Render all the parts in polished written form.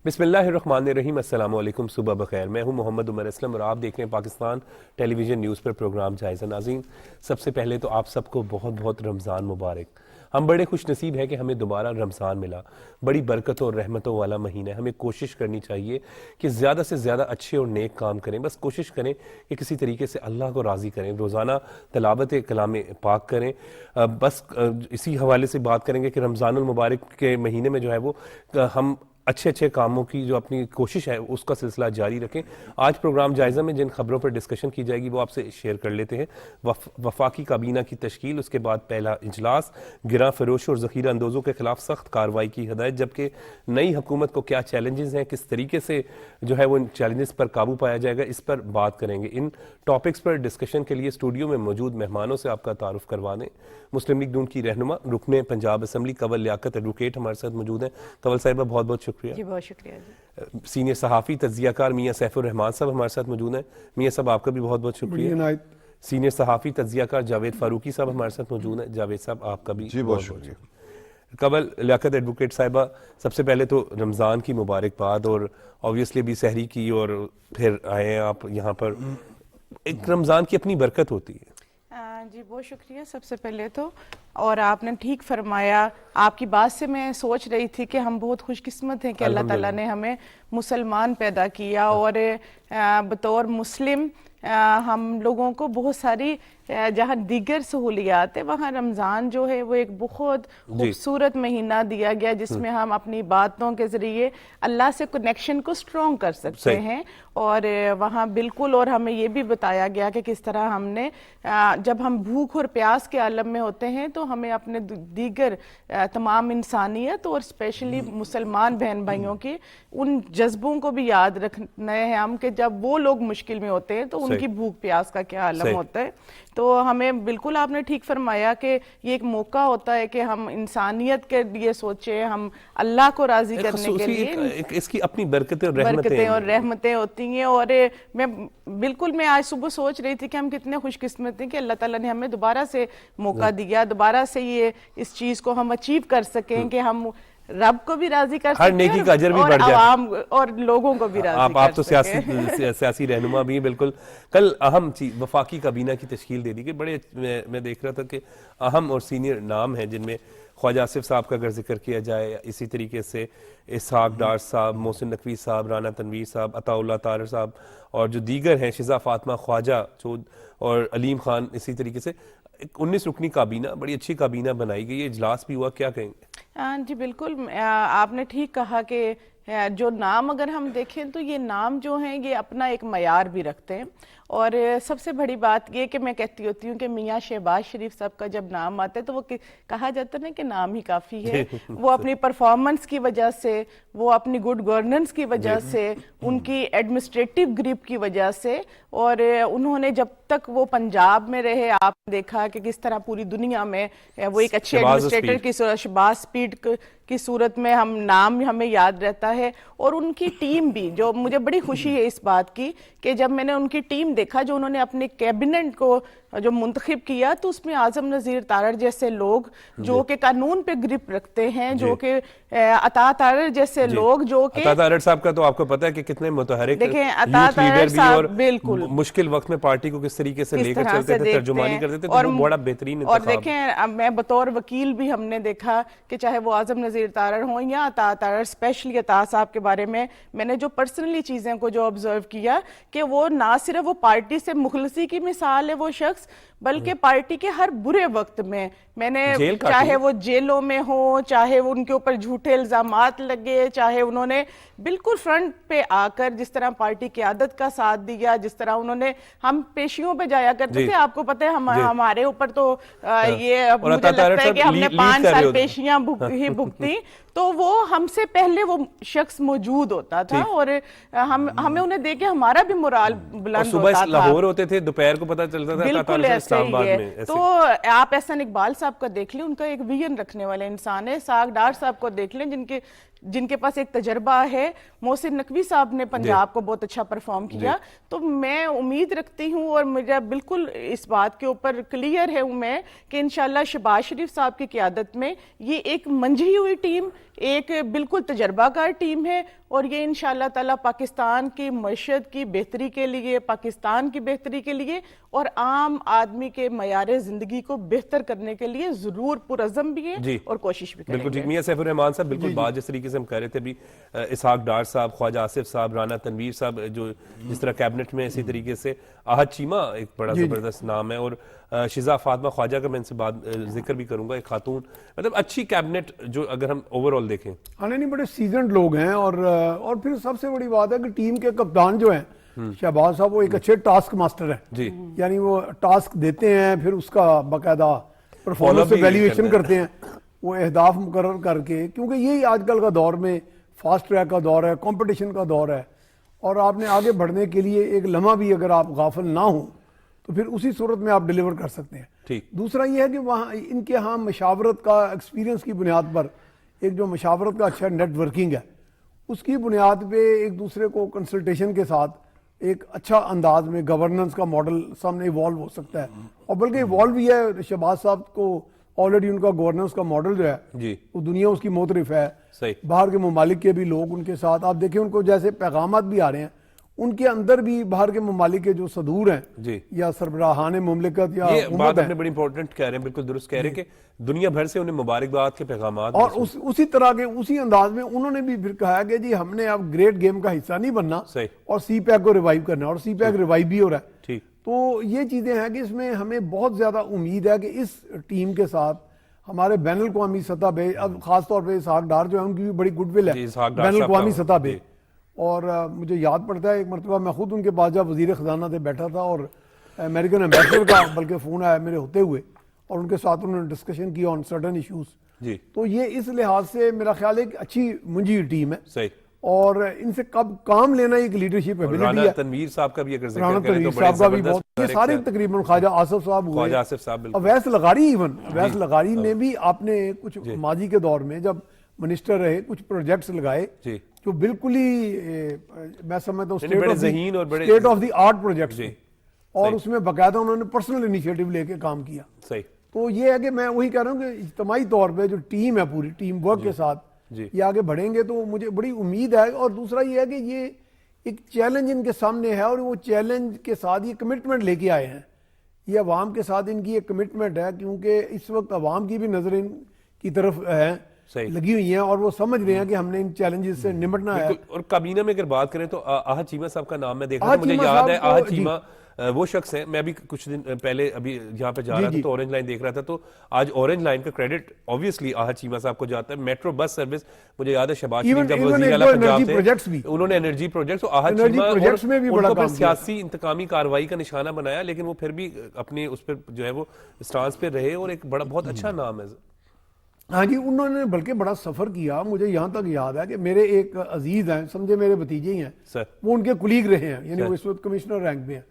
بسم اللہ الرحمن الرحیم. السلام علیکم, صبح بخیر. میں ہوں محمد عمر اسلم اور آپ دیکھ رہے ہیں پاکستان ٹیلی ویژن نیوز پر پروگرام جائزہ. ناظرین, سب سے پہلے تو آپ سب کو بہت بہت رمضان مبارک. ہم بڑے خوش نصیب ہیں کہ ہمیں دوبارہ رمضان ملا. بڑی برکتوں اور رحمتوں والا مہینہ ہے. ہمیں کوشش کرنی چاہیے کہ زیادہ سے زیادہ اچھے اور نیک کام کریں. بس کوشش کریں کہ کسی طریقے سے اللہ کو راضی کریں. روزانہ تلاوت کلام پاک کریں. بس اسی حوالے سے بات کریں گے کہ رمضان المبارک کے مہینے میں جو ہے وہ ہم اچھے اچھے کاموں کی جو اپنی کوشش ہے اس کا سلسلہ جاری رکھیں. آج پروگرام جائزہ میں جن خبروں پر ڈسکشن کی جائے گی وہ آپ سے شیئر کر لیتے ہیں. وفاقی کابینہ کی تشکیل, اس کے بعد پہلا اجلاس, گراں فروشوں اور ذخیرہ اندوزوں کے خلاف سخت کارروائی کی ہدایت, جبکہ نئی حکومت کو کیا چیلنجز ہیں, کس طریقے سے جو ہے وہ ان چیلنجز پر قابو پایا جائے گا, اس پر بات کریں گے. ان ٹاپکس پر ڈسکشن کے لیے اسٹوڈیو میں موجود مہمانوں سے آپ کا تعارف کروا دیں. مسلم لیگ نون کی رہنما رکن پنجاب اسمبلی کنول لیاقت ایڈوکیٹ ہمارے ساتھ موجود ہیں. کنول صاحبہ بہت بہت شکریہ. جی بہت شکریہ جی. سینئر صحافی تجزیہ کار میاں سیف الرحمان صاحب ہمارے ساتھ موجود ہیں. میاں صاحب آپ کا بھی بہت بہت شکریہ. سینئر صحافی تجزیہ کار جاوید فاروقی صاحب ہمارے ساتھ موجود ہیں. جاوید صاحب آپ کا بھی بہت شکریہ. کنول لیاقت ایڈوکیٹ صاحبہ, سب سے پہلے تو رمضان کی مبارکباد, اور آبویسلی بھی سحری کی اور پھر آئے ہیں آپ یہاں پر. ایک رمضان کی اپنی برکت ہوتی ہے. جی بہت شکریہ سب سے پہلے تو, اور آپ نے ٹھیک فرمایا. آپ کی بات سے میں سوچ رہی تھی کہ ہم بہت خوش قسمت ہیں کہ اللہ تعالیٰ نے ہمیں مسلمان پیدا کیا, اور بطور مسلم ہم لوگوں کو بہت ساری جہاں دیگر سہولیات ہے وہاں رمضان جو ہے وہ ایک بہت خوبصورت مہینہ دیا گیا جس میں ہم اپنی باتوں کے ذریعے اللہ سے کنیکشن کو سٹرونگ کر سکتے ہیں. اور وہاں بالکل, اور ہمیں یہ بھی بتایا گیا کہ کس طرح ہم نے جب ہم بھوک اور پیاس کے عالم میں ہوتے ہیں تو ہمیں اپنے دیگر تمام انسانیت اور اسپیشلی مسلمان بہن بھائیوں کی ان جذبوں کو بھی یاد رکھنا ہے ہم کہ جب وہ لوگ مشکل میں ہوتے ہیں تو ان کی بھوک پیاس کا کیا عالم ہوتا ہے. تو ہمیں بالکل آپ نے ٹھیک فرمایا کہ یہ ایک موقع ہوتا ہے کہ ہم انسانیت کے لیے سوچیں, ہم اللہ کو راضی کرنے کے لیے. اس کی اپنی برکتیں اور رحمتیں ہوتی ہیں. اور میں آج صبح سوچ رہی تھی کہ ہم کتنے خوش قسمت ہیں کہ اللہ تعالیٰ نے ہمیں دوبارہ سے موقع دیا, دوبارہ سے یہ اس چیز کو ہم اچیو کر سکیں کہ ہم رب کو بھی راضی کر سکیں, نیکی کا اجر بھی اور بڑھ جائے, عوام اور لوگوں کو بھی راضی کر سکیں. آپ تو سیاسی رہنما بھی ہیں. بالکل, کل اہم چیز وفاقی کابینہ کی تشکیل دے دی گئی. بڑے میں دیکھ رہا تھا کہ اہم اور سینئر نام ہیں جن میں خواجہ آصف صاحب کا اگر ذکر کیا جائے, اسی طریقے سے اسحاق ڈار صاحب, محسن نقوی صاحب, رانا تنویر صاحب, عطا اللہ طاہر صاحب, اور جو دیگر ہیں شزا فاطمہ خواجہ چود اور علیم خان. اسی طریقے سے 19 رکنی کابینہ, بڑی اچھی کابینہ بنائی گئی ہے. اجلاس بھی ہوا, کیا کہیں گے؟ جی بالکل, آپ نے ٹھیک کہا کہ جو نام اگر ہم دیکھیں تو یہ نام جو ہیں یہ اپنا ایک معیار بھی رکھتے ہیں. اور سب سے بڑی بات یہ کہ میں کہتی ہوتی ہوں کہ میاں شہباز شریف صاحب کا جب نام آتا ہے تو وہ کہا جاتا ہے کہ نام ہی کافی ہے. وہ اپنی پرفارمنس کی وجہ سے, وہ اپنی گڈ گورننس کی وجہ سے, ان کی ایڈمنسٹریٹو گریپ کی وجہ سے, اور انہوں نے جب تک وہ پنجاب میں رہے آپ نے دیکھا کہ کس طرح پوری دنیا میں وہ ایک اچھے ایڈمنسٹریٹر کی شہباز سپیڈ کی صورت میں نام ہمیں یاد رہتا ہے. اور ان کی ٹیم بھی, جو مجھے بڑی خوشی ہے اس بات کی کہ جب میں نے ان کی ٹیم دیکھا جو انہوں نے اپنے کیبنٹ کو جو منتخب کیا تو اس میں اعظم نذیر تارڑ جیسے لوگ جو کہ قانون پہ گرپ رکھتے ہیں, جو کہ عطا تارڑ جیسے لوگ جو کہ عطا تارڑ صاحب کا تو آپ کو پتہ ہے کہ کتنے متحرک دیکھیں عطا تارڑ صاحب بالکل مشکل وقت میں پارٹی کو کس طریقے سے لے کر چلتے تھے, ترجمانی کرتے تھے, تو وہ بڑا بہترین انتخاب. اور دیکھیں میں بطور وکیل بھی ہم نے دیکھا کہ چاہے وہ اعظم نذیر تارڑ ہوں یا عطا تارڑ, اسپیشلی عطا صاحب کے بارے میں نے جو پرسنلی چیزیں کو جو آبزرو کیا کہ وہ نہ صرف وہ پارٹی سے مخلصی کی مثال ہے وہ شخص, بلکہ پارٹی کے ہر برے وقت میں نے چاہے وہ جیلوں میں ہوں, چاہے وہ ان کے اوپر جھوٹے الزامات لگے, چاہے انہوں نے بالکل فرنٹ پہ آ کر جس طرح پارٹی قیادت کا ساتھ دیا, جس طرح انہوں نے, ہم پیشیوں پہ جایا کرتے تھے, آپ کو پتہ ہے ہمارے اوپر تو یہ مجھے لگتا ہے کہ ہم نے 5 سال پیشیاں ہی بھگتی, تو وہ ہم سے پہلے وہ شخص موجود ہوتا تھا اور ہمیں انہیں دیکھ کے ہمارا بھی مرال بلند ہوتا تھا. صبح لاہور ہوتے تھے, دوپہر کو پتہ چلتا تھا بالکل ایسے ہی ہے. تو آپ احسن اقبال صاحب کا دیکھ لیں, ان کا ایک ویژن رکھنے والے انسان ہے. اسحاق ڈار صاحب کو دیکھ لیں جن کے جن کے پاس ایک تجربہ ہے. محسن نقوی صاحب نے پنجاب کو بہت اچھا پرفارم کیا, تو میں امید رکھتی ہوں اور مجھے بالکل اس بات کے اوپر کلیئر ہے میں کہ انشاءاللہ شہباز شریف صاحب کی قیادت میں یہ ایک منجھی ہوئی ٹیم, ایک بالکل تجربہ کار ٹیم ہے, اور یہ انشاءاللہ تعالی پاکستان کی معیشت کی بہتری کے لیے, پاکستان کی بہتری کے لیے اور عام آدمی کے معیار زندگی کو بہتر کرنے کے لیے ضرور پرعزم بھی ہے اور کوشش بھی کریں گے. بالکل ٹھیک. میاں سیف الرحمان صاحب, بالکل بات جس طریقے سے ہم کہہ رہے تھے ابھی, اسحاق ڈار صاحب, خواجہ آصف صاحب, رانا تنویر صاحب, جو جس طرح کیبنٹ میں, اسی طریقے سے احد چیمہ ایک بڑا زبردست نام ہے, اور شزا فاطمہ خواجہ کا میں ان سے بات ذکر بھی کروں گا, ایک خاتون, مطلب اچھی کیبنٹ جو اگر ہم اوورآل دیکھیں. نہیں بڑے سیزنڈ لوگ ہیں, اور پھر سب سے بڑی بات ہے کہ ٹیم کے کپتان جو ہیں شہباز صاحب, وہ ایک اچھے ٹاسک ماسٹر ہیں. یعنی وہ ٹاسک دیتے ہیں, پھر اس کا باقاعدہ پرفارمنس ایویلیویشن کرتے ہیں, وہ اہداف مقرر کر کے, کیونکہ یہی آج کل کا دور میں فاسٹ ٹریک کا دور ہے, کمپٹیشن کا دور ہے, اور آپ نے آگے بڑھنے کے لیے ایک لمحہ بھی اگر آپ غافل نہ ہوں تو پھر اسی صورت میں آپ ڈیلیور کر سکتے ہیں. دوسرا یہ ہے کہ وہاں ان کے ہاں مشاورت کا ایکسپیرینس کی بنیاد پر ایک جو مشاورت کا اچھا نیٹ ورکنگ ہے, اس کی بنیاد پہ ایک دوسرے کو کنسلٹیشن کے ساتھ ایک اچھا انداز میں گورننس کا ماڈل سامنے ایوالو ہو سکتا ہے, اور بلکہ ایوالو بھی ہے. شہباز صاحب کو آلریڈی ان کا گورننس کا ماڈل جو ہے وہ دنیا اس کی معترف ہے, باہر کے ممالک کے بھی لوگ ان کے ساتھ, آپ دیکھیں ان کو جیسے پیغامات بھی آ رہے ہیں, ان کے اندر بھی باہر کے ممالک کے جو صدور ہیں یا سربراہان مملکت یا یہ بات آپ نے بڑی امپورٹنٹ کہہ رہے ہیں, بالکل درست کہہ رہے ہیں کہ دنیا بھر سے انہیں مبارکباد کے پیغامات, اور اسی طرح کے اسی انداز میں انہوں نے بھی پھر کہا کہ جی ہم نے اب گریٹ گیم کا حصہ نہیں بننا اور سی پیک کو ریوائیو کرنا, اور سی پیک ریوائیو بھی ہو رہا ہے. تو یہ چیزیں ہیں کہ اس میں ہمیں بہت زیادہ امید ہے کہ اس ٹیم کے ساتھ ہمارے بین الاقوامی سطح پہ, اب خاص طور پہ اسحاق ڈار جو ہے ان کی بھی بڑی گڈ ول ہے بین الاقوامی سطح پہ. اور مجھے یاد پڑتا ہے ایک مرتبہ میں خود ان کے پاس جب وزیر خزانہ سے بیٹھا تھا, اور امریکن ایمبیسڈر کا بلکہ فون آیا میرے ہوتے ہوئے, اور ان کے ساتھ انہوں نے ڈسکشن کیا آن سرٹن ایشوز. تو یہ اس لحاظ سے میرا خیال ہے کہ اچھی منجھی ٹیم ہے, اور ان سے کب کام لینا ایک لیڈرشپ ایبلٹی ہے. رانا تنویر صاحب کا بھی اگر ذکر کریں تو بڑے زبردست, یہ سارے تقریباً خواجہ آصف صاحب ہوئے, اویس لغاری, ایون اویس لغاری نے بھی آپ نے کچھ ماضی کے دور میں جب منسٹر رہے کچھ پروجیکٹس لگائے جو بالکل ہی میں سمجھتا ہوں state of the art projects, اور اس میں باقاعدہ انہوں نے پرسنل انیشیٹو لے کے کام کیا. تو یہ ہے کہ میں وہی کہہ رہا ہوں کہ اجتماعی طور پہ جو ٹیم ہے پوری ٹیم ورک کے ساتھ یہ آگے بڑھیں گے تو مجھے بڑی امید ہے. اور دوسرا یہ ہے کہ یہ ایک چیلنج ان کے سامنے ہے, اور وہ چیلنج کے ساتھ یہ کمٹمنٹ لے کے آئے ہیں, یہ عوام کے ساتھ ان کی ایک کمٹمنٹ ہے, کیونکہ اس وقت عوام کی بھی نظر ان کی طرف ہے لگی ہوئی ہیں, اور وہ سمجھ رہے ہیں کہ ہم نے ان چیلنجز سے نمٹنا ہے. اور کابینہ میں اگر بات کریں تو احد چیمہ صاحب کا نام میں دیکھا, مجھے یاد ہے احد چیمہ وہ شخص ہیں, میں ابھی کچھ دن پہلے ابھی یہاں پہ جا رہا تھا تو اورنج لائن دیکھ رہا تھا, تو آج اورنج لائن کا کریڈٹ اوبویسلی احد چیمہ صاحب کو جاتا ہے. میٹرو بس سروس, مجھے یاد ہے شہباز شریف جب وزیر اعلیٰ پنجاب تھے انہوں نے انرجی پروجیکٹس, احد چیمہ ان کو پھر سیاسی انتقامی کارروائی کا نشانہ بنایا, لیکن وہ پھر بھی اپنے اس پہ جو ہے وہ اسٹانس پہ رہے, اور ایک بڑا بہت اچھا نام ہے. ہاں جی, انہوں نے بلکہ بڑا سفر کیا. مجھے یہاں تک یاد ہے کہ میرے ایک عزیز ہیں, سمجھے میرے بھتیجے ہی ہیں, وہ ان کے کلیگ رہے ہیں, یعنی وہ اس وقت کمشنر رینک پہ ہیں.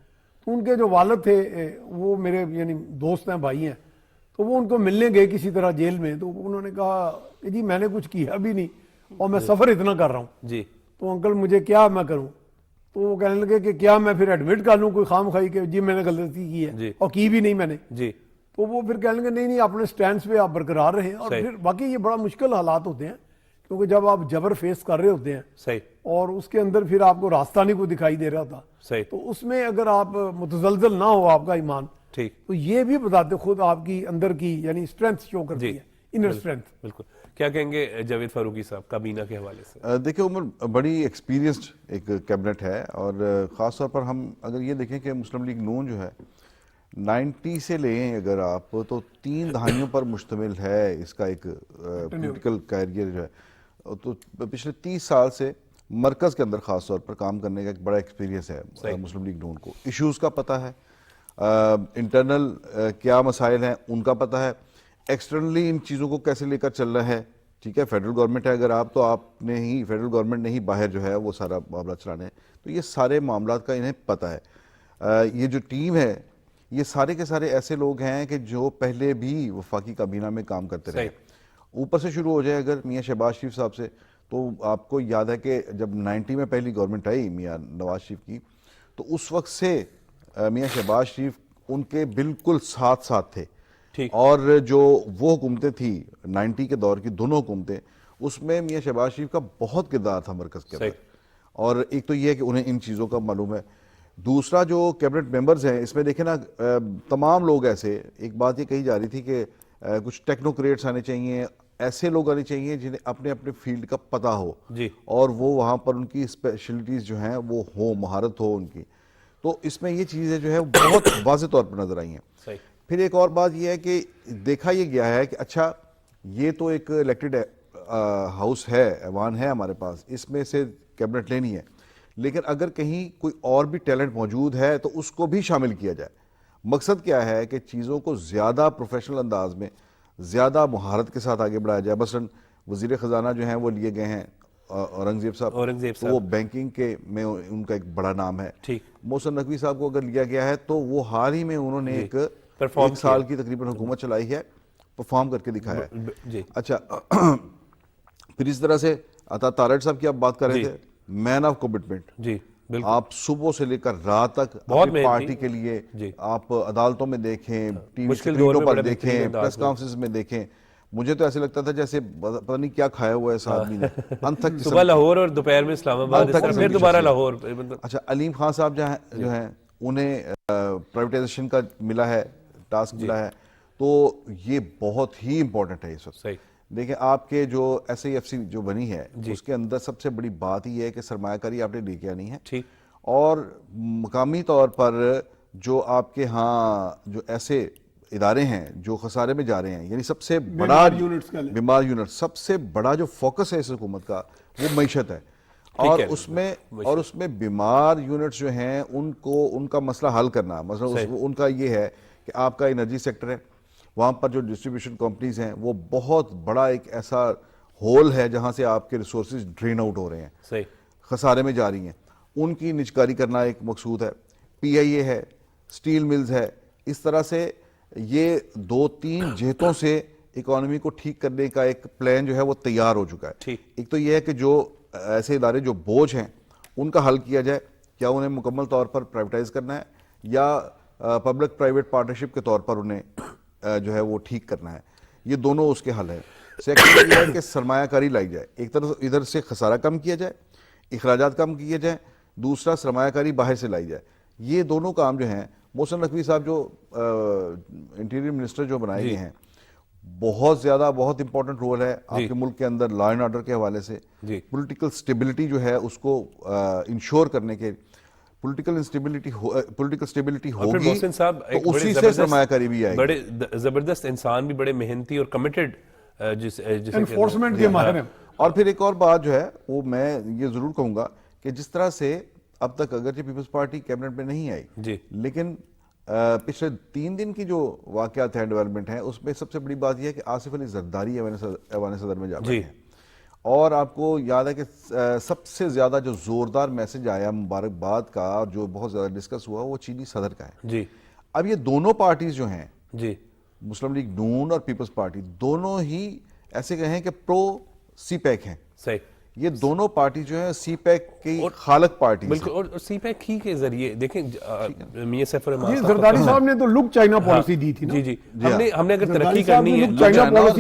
تو ان کے جو والد تھے وہ میرے یعنی دوست ہیں, بھائی ہیں, تو وہ ان کو ملنے گئے کسی طرح جیل میں. تو انہوں نے کہا کہ جی میں نے کچھ کیا بھی نہیں اور میں سفر اتنا کر رہا ہوں, جی تو انکل مجھے کیا میں کروں. تو وہ کہنے لگے کہ کیا میں پھر ایڈمٹ کر لوں کوئی خام خواہی کہ جی میں نے غلطی کی ہے, اور کی بھی نہیں میں نے. جی تو وہ پھر کہنے لگے نہیں اپنے سٹینڈز پہ آپ برقرار رہیں. اور پھر باقی یہ بڑا مشکل حالات ہوتے ہیں, کیونکہ جب آپ جبر فیس کر رہے ہوتے ہیں اور اس کے اندر پھر آپ کو راستہ نہیں کوئی دکھائی دے رہا ہوتا, تو اس میں اگر آپ متزلزل نہ ہو آپ کا ایمان, تو یہ بھی بتاتے خود آپ کی اندر کی یعنی اسٹرینتھ شو کرتی ہے, انر اسٹرینتھ. بالکل. کیا کہیں گے جاوید فاروقی صاحب کابینہ کے حوالے سے؟ دیکھیں عمر بڑی ایکسپیرینسڈ ایک کیبنٹ ہے, اور خاص طور پر ہم اگر یہ دیکھیں کہ مسلم لیگ نون جو ہے 90 سے لیں اگر آپ تو 3 دہائیوں پر مشتمل ہے اس کا ایک پولیٹیکل کیریئر جو ہے. تو پچھلے 30 سال سے مرکز کے اندر خاص طور پر کام کرنے کا ایک بڑا ایکسپیرینس ہے مسلم لیگ نون کو. ایشوز کا پتہ ہے, انٹرنل کیا مسائل ہیں ان کا پتہ ہے, ایکسٹرنلی ان چیزوں کو کیسے لے کر چل رہا ہے. ٹھیک ہے, فیڈرل گورنمنٹ ہے اگر آپ, تو آپ نے ہی فیڈرل گورنمنٹ نے ہی باہر جو ہے وہ سارا معاملہ چلانے ہیں. تو یہ سارے معاملات کا انہیں پتہ ہے. یہ جو ٹیم ہے یہ سارے کے سارے ایسے لوگ ہیں کہ جو پہلے بھی وفاقی کابینہ میں کام کرتے رہے. اوپر سے شروع ہو جائے اگر میاں شہباز شریف صاحب سے, تو آپ کو یاد ہے کہ جب 90 میں پہلی گورنمنٹ آئی میاں نواز شریف کی, تو اس وقت سے میاں شہباز شریف ان کے بالکل ساتھ تھے. اور جو وہ حکومتیں تھی 90 کے دور کی دونوں حکومتیں, اس میں میاں شہباز شریف کا بہت کردار تھا مرکز کے اندر. اور ایک تو یہ ہے کہ انہیں ان چیزوں کا معلوم ہے. دوسرا جو کیبنٹ ممبرز ہیں اس میں دیکھیں نا, تمام لوگ ایسے, ایک بات یہ کہی جا رہی تھی کہ کچھ ٹیکنوکریٹس آنے چاہیے, ایسے لوگ آنے چاہیے جنہیں اپنے اپنے فیلڈ کا پتہ ہو اور وہ وہاں پر ان کی اسپیشلٹیز جو ہیں وہ ہو, مہارت ہو ان کی. تو اس میں یہ چیزیں جو ہے بہت واضح طور پر نظر آئی ہیں. پھر ایک اور بات یہ ہے کہ دیکھا یہ گیا ہے کہ اچھا یہ تو ایک الیکٹڈ ہاؤس ہے, ایوان ہے ہمارے پاس, اس میں سے کیبنٹ لینی ہے, لیکن اگر کہیں کوئی اور بھی ٹیلنٹ موجود ہے تو اس کو بھی شامل کیا جائے. مقصد کیا ہے کہ چیزوں کو زیادہ پروفیشنل انداز میں, زیادہ مہارت کے ساتھ آگے بڑھایا جائے. مثلا وزیر خزانہ جو ہیں وہ لیے گئے ہیں اورنگزیب صاحب, وہ بینکنگ کے میں ان کا ایک بڑا نام ہے. محسن نقوی صاحب کو اگر لیا گیا ہے تو وہ حال ہی میں انہوں نے ایک سال کی تقریباً حکومت چلائی ہے, پرفارم کر کے دکھایا ہے. اچھا پھر اس طرح سے عطا تارڑ صاحب کی آپ بات کر رہے تھے, مین آف کمٹمنٹ. آپ صبح سے لے کر رات تک اپنی پارٹی کے لیے, آپ عدالتوں میں دیکھیں, ٹی وی اسکرینوں پر دیکھیں, پریس کانفرنس میں دیکھیں, مجھے تو ایسے لگتا تھا جیسے پتہ نہیں کیا کھایا ہوا ہے اس آدمی نے. انتھک صبح لاہور اور دوپہر میں اسلام آباد, پھر دوبارہ لاہور. اچھا علیم خان صاحب جو ہیں انہیں پرائیویٹائزیشن کا ملا ہے, ٹاسک ملا ہے, تو یہ بہت ہی امپورٹنٹ ہے اس وقت. دیکھیں آپ کے جو ایس آئی ایف سی جو بنی ہے اس کے اندر سب سے بڑی بات یہ ہے کہ سرمایہ کاری آپ نے لے کے آنی ہے, اور مقامی طور پر جو آپ کے ہاں جو ایسے ادارے ہیں جو خسارے میں جا رہے ہیں, یعنی سب سے بڑا بیمار یونٹ, سب سے بڑا جو فوکس ہے اس حکومت کا وہ معیشت ہے. اور اس میں بیمار یونٹس جو ہیں ان کا مسئلہ حل کرنا, مثلا ان کا یہ ہے کہ آپ کا انرجی سیکٹر ہے, وہاں پر جو ڈسٹریبیوشن کمپنیز ہیں وہ بہت بڑا ایک ایسا ہول ہے جہاں سے آپ کے ریسورسز ڈرین آؤٹ ہو رہے ہیں, خسارے میں جا رہی ہیں, ان کی نجکاری کرنا ایک مقصود ہے. پی آئی اے ہے, سٹیل ملز ہے, اس طرح سے یہ 2-3 جہتوں سے اکانومی کو ٹھیک کرنے کا ایک پلان جو ہے وہ تیار ہو چکا ہے. ایک تو یہ ہے کہ جو ایسے ادارے جو بوجھ ہیں ان کا حل کیا جائے, کیا انہیں مکمل طور پر پرائیویٹائز کرنا ہے یا پبلک پرائیویٹ پارٹنرشپ کے طور پر انہیں جو ہے وہ ٹھیک کرنا ہے, یہ دونوں اس کے حل ہیں. سیکنڈ یہ ہے کہ سرمایہ کاری لائی جائے, ایک طرف ادھر سے خسارہ کم کیا جائے, اخراجات کم کیے جائیں, دوسرا سرمایہ کاری باہر سے لائی جائے. یہ دونوں کام جو ہیں, محسن نقوی صاحب جو انٹیریئر منسٹر جو بنائے گئے ہیں, بہت زیادہ بہت امپورٹنٹ رول ہے آپ کے ملک کے اندر لا اینڈ آرڈر کے حوالے سے, پولیٹیکل سٹیبلٹی جو ہے اس کو انشور کرنے کے. پولیٹیکل سٹیبلٹی ہوگی تو اسی سے سرمایہ کاری بھی آئے گی. بڑے زبردست انسان بھی, بڑے محنتی اور کمیٹڈ, انفورسمنٹ کے ماہر ہیں. اور پھر ایک اور بات جو ہے وہ میں یہ ضرور کہوں گا کہ جس طرح سے اب تک اگرچہ پیپلز پارٹی کیبنٹ میں نہیں آئی, لیکن پچھلے 3 دن کی جو واقعات ہیں, ڈیولپمنٹ ہیں, اس میں سب سے بڑی بات یہ ہے کہ آصف علی زرداری ایوان صدر میں جا رہے ہیں. اور آپ کو یاد ہے کہ سب سے زیادہ جو زوردار میسج آیا مبارکباد کا, جو بہت زیادہ ڈسکس ہوا, وہ چینی صدر کا ہے. اب یہ دونوں پارٹیز جو ہیں, مسلم لیگ نون اور پیپلز پارٹی, دونوں ہی ایسے کہیں کہ پرو سی پیک ہیں. یہ دونوں پارٹی جو ہیں سی پیک کی خالق پارٹی بالکل, اور سی پیک ہی کے ذریعے دیکھیں میاں سیف الرحمان زرداری صاحب نے تو لک چائنا پالیسی دی تھی نا. ہم نے اگر ترقی کرنی ہے, نواز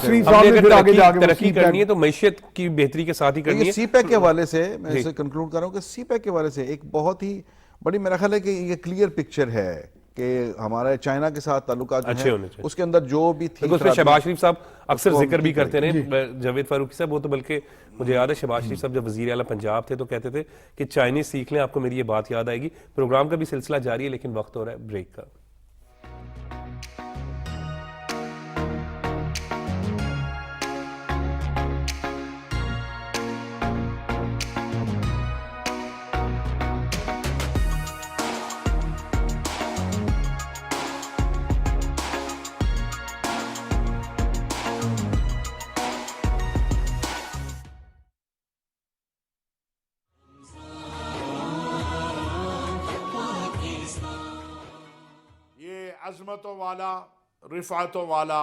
شریف صاحب نے پھر آگے جا کے ترقی کرنی ہے تو معیشت کی بہتری کے ساتھ ہی کرنی ہے. سی پیک کے حوالے سے میں اسے کنکلوڈ کر رہا ہوں کہ سی پیک کے حوالے سے ایک بہت ہی بڑی میرا خیال ہے کہ یہ کلیئر پکچر ہے کہ ہمارے چائنا کے ساتھ تعلقات جو ہیں اس کے اندر جو بھی تھی. اس میں شہباز شریف صاحب اکثر ذکر بھی کرتے رہے, جاوید فاروقی صاحب, وہ تو بلکہ مجھے یاد ہے شہباز شریف صاحب جب وزیر اعلیٰ پنجاب تھے تو کہتے تھے کہ چائنیز سیکھ لیں, آپ کو میری یہ بات یاد آئے گی. پروگرام کا بھی سلسلہ جاری ہے لیکن وقت ہو رہا ہے بریک کا. عظمتوں والا, رفعتوں والا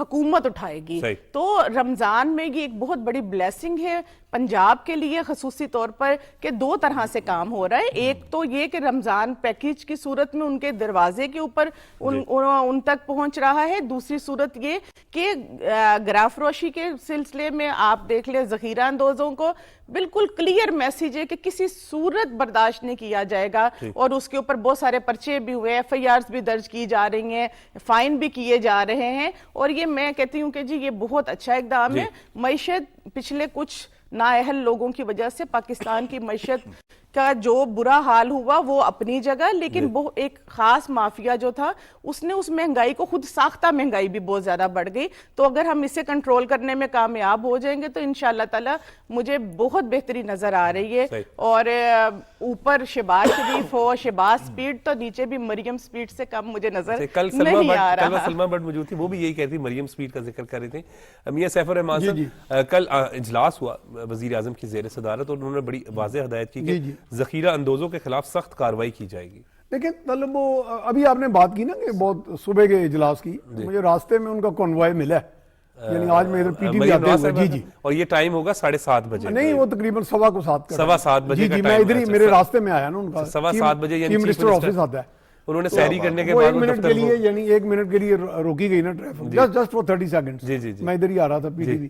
حکومت اٹھائے گی. صحیح. تو رمضان میں یہ ایک بہت بڑی بلیسنگ ہے پنجاب کے لیے خصوصی طور پر کہ دو طرح سے کام ہو رہا ہے. ایک تو یہ کہ رمضان پیکیج کی صورت میں ان کے دروازے کے اوپر ان تک پہنچ رہا ہے. دوسری صورت یہ کہ گراں فروشی کے سلسلے میں آپ دیکھ لیں ذخیرہ اندوزوں کو بالکل کلیئر میسیج ہے کہ کسی صورت برداشت نہیں کیا جائے گا, اور اس کے اوپر بہت سارے پرچے بھی ہوئے, ایف آئی آرز بھی درج کی جا رہی ہیں, فائن بھی کیے جا رہے ہیں. اور یہ میں کہتی ہوں کہ جی یہ بہت اچھا اقدام ہے. معیشت پچھلے کچھ نااہل لوگوں کی وجہ سے پاکستان کی معیشت کا جو برا حال ہوا وہ اپنی جگہ, لیکن وہ ایک خاص مافیا جو تھا اس نے اس مہنگائی کو خود ساختہ مہنگائی بھی بہت زیادہ بڑھ گئی. تو اگر ہم اسے کنٹرول کرنے میں کامیاب ہو جائیں گے تو انشاءاللہ تعالی مجھے بہت بہتری نظر آ رہی ہے. اور اوپر شہباز شریف ہو, شہباز سپیڈ, تو نیچے بھی مریم سپیڈ سے کم مجھے نظر نہیں آ رہا. کل سلمہ بٹ موجود تھی, وہ بھی یہی کہتی, مریم سپیڈ کا ذکر کر رہے تھے. میاں سیف الرحمان صاحب, کل اجلاس ہوا وزیر اعظم کی زیر صدارت, اور انہوں نے بڑی واضح ہدایت کی کہ ذخیرہ اندوزوں کے خلاف سخت کارروائی کی جائے گی. لیکن طلب ابھی آپ نے بات کی نا کہ بہت صبح کے اجلاس کی, مجھے راستے میں ان کا کنوائے ملا ہے, یعنی آج میں ادھر پی ٹی وی آتے ہوئے. جی جی, اور یہ ٹائم ہوگا 7:30 بجے. نہیں, وہ تقریباً 7:15 7:15 بجے. جی میں ادھر ہی میرے راستے میں آیا نا ان کا 7:15 بجے, یعنی چیف منسٹر آفس آتا ہے. انہوں نے سحری کرنے کے وہ بعد 1 منٹ کے لیے, یعنی 1 منٹ کے لیے روکی گئی نا ٹریفک, جسٹ فور 30 سیکنڈ. میں ادھر ہی آ رہا تھا پی ٹی وی.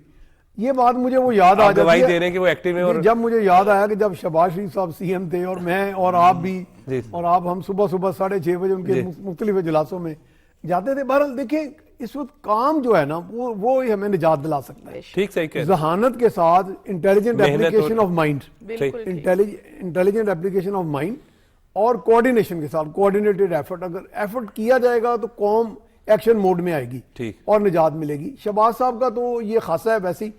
یہ بات مجھے وہ یاد آ گواہی دے رہے ہیں کہ وہ ایکٹیو ہیں. اور جب مجھے یاد آیا کہ جب شہباز شریف صاحب سی ایم تھے, اور میں اور آپ بھی, اور آپ, ہم صبح 6:30 بجے ان کے مختلف اجلاسوں میں جاتے تھے. بہرحال دیکھیں اس وقت کام جو ہے نا وہ ہی ہمیں نجات دلا سکتا ہے. ٹھیک, صحیح کہہ, ذہانت کے ساتھ intelligent application of mind, intelligent application of mind, اور کوآرڈینیشن کے ساتھ کوآرڈینیٹڈ ایفرٹ. اگر ایفرٹ کیا جائے گا تو قوم ایکشن موڈ میں آئے گی اور نجات ملے گی. شہباز صاحب کا تو یہ خاصہ ہے ویسے ہی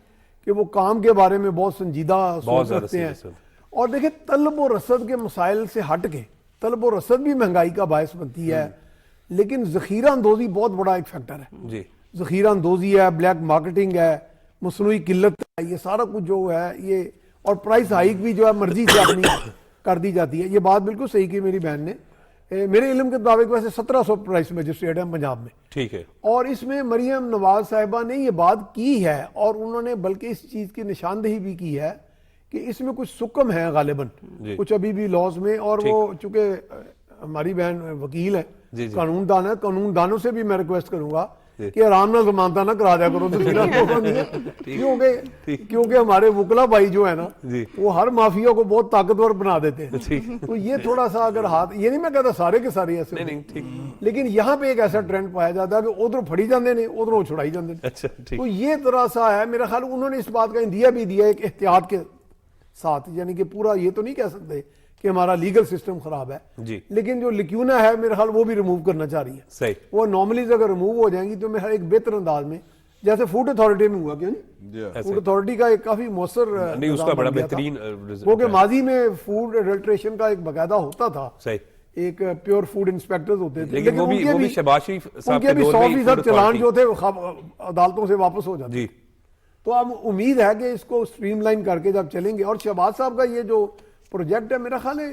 کہ وہ کام کے بارے میں بہت سنجیدہ سوچ رکھتے ہیں. اور دیکھیں طلب و رسد کے مسائل سے ہٹ کے, طلب و رسد بھی مہنگائی کا باعث بنتی ہے, لیکن ذخیرہ اندوزی بہت بڑا ایک فیکٹر ہے. ذخیرہ اندوزی ہے, بلیک مارکیٹنگ ہے, مصنوعی قلت ہے, یہ سارا کچھ جو ہے یہ, اور پرائس ہائیک بھی جو ہے مرضی سے اپنی کر دی جاتی ہے. یہ بات بالکل صحیح کی میری بہن نے. میرے علم کے مطابق ویسے 1700 پرائس مجسٹریٹ ہیں پنجاب میں. ٹھیک ہے. اور اس میں مریم نواز صاحبہ نے یہ بات کی ہے, اور انہوں نے بلکہ اس چیز کی نشاندہی بھی کی ہے کہ اس میں کچھ سکم ہے غالباً, کچھ ابھی بھی لاز میں. اور وہ چونکہ ہماری بہن وکیل ہے, قانون دان ہے, قانون دانوں سے بھی میں ریکویسٹ کروں گا کہ آرام نہ ضمانتہ نہ کرا دیا کرو کیونکہ ہمارے وکلا بھائی جو ہے نا وہ ہر مافیا کو بہت طاقتور بنا دیتے ہیں. تو یہ تھوڑا سا اگر ہاتھ, یہ نہیں میں کہتا سارے کے سارے ایسے, لیکن یہاں پہ ایک ایسا ٹرینڈ پایا جاتا ہے کہ ادھر پھڑی جاندے نے, ادھر چھڑائی جاندے نے. تو یہ ذرا سا ہے میرا خیال. انہوں نے اس بات کا اندیا بھی دیا ایک احتیاط کے ساتھ, یعنی کہ پورا یہ تو نہیں کہہ سکتے کہ ہمارا لیگل سسٹم خراب ہے, لیکن جو لیکیونا ہے میرا خیال وہ بھی ریموو کرنا چاہ رہی ہے. وہ انوملیز اگر ریموو ہو جائیں گی تو میرا ایک بہتر انداز میں, جیسے فوڈ اتھارٹی میں ہوا, کیوں نہیں, فوڈ اتھارٹی کا ایک کافی مؤثر اس کا بڑا بہترین, وہ کہ ماضی میں فوڈ ایڈلٹریشن کا ایک باقاعدہ ہوتا تھا, ایک پیور فوڈ انسپیکٹرز ہوتے تھے, لیکن ان کے بھی شہباز شریف صاحب کے دور میں 100% چلان جو تھے عدالتوں سے واپس ہو جاتے. تو اب امید ہے کہ اس کو سٹریم لائن کر کے جب چلیں گے. اور شہباز صاحب کا یہ جو پروجیکٹ ہے میرا خیال ہے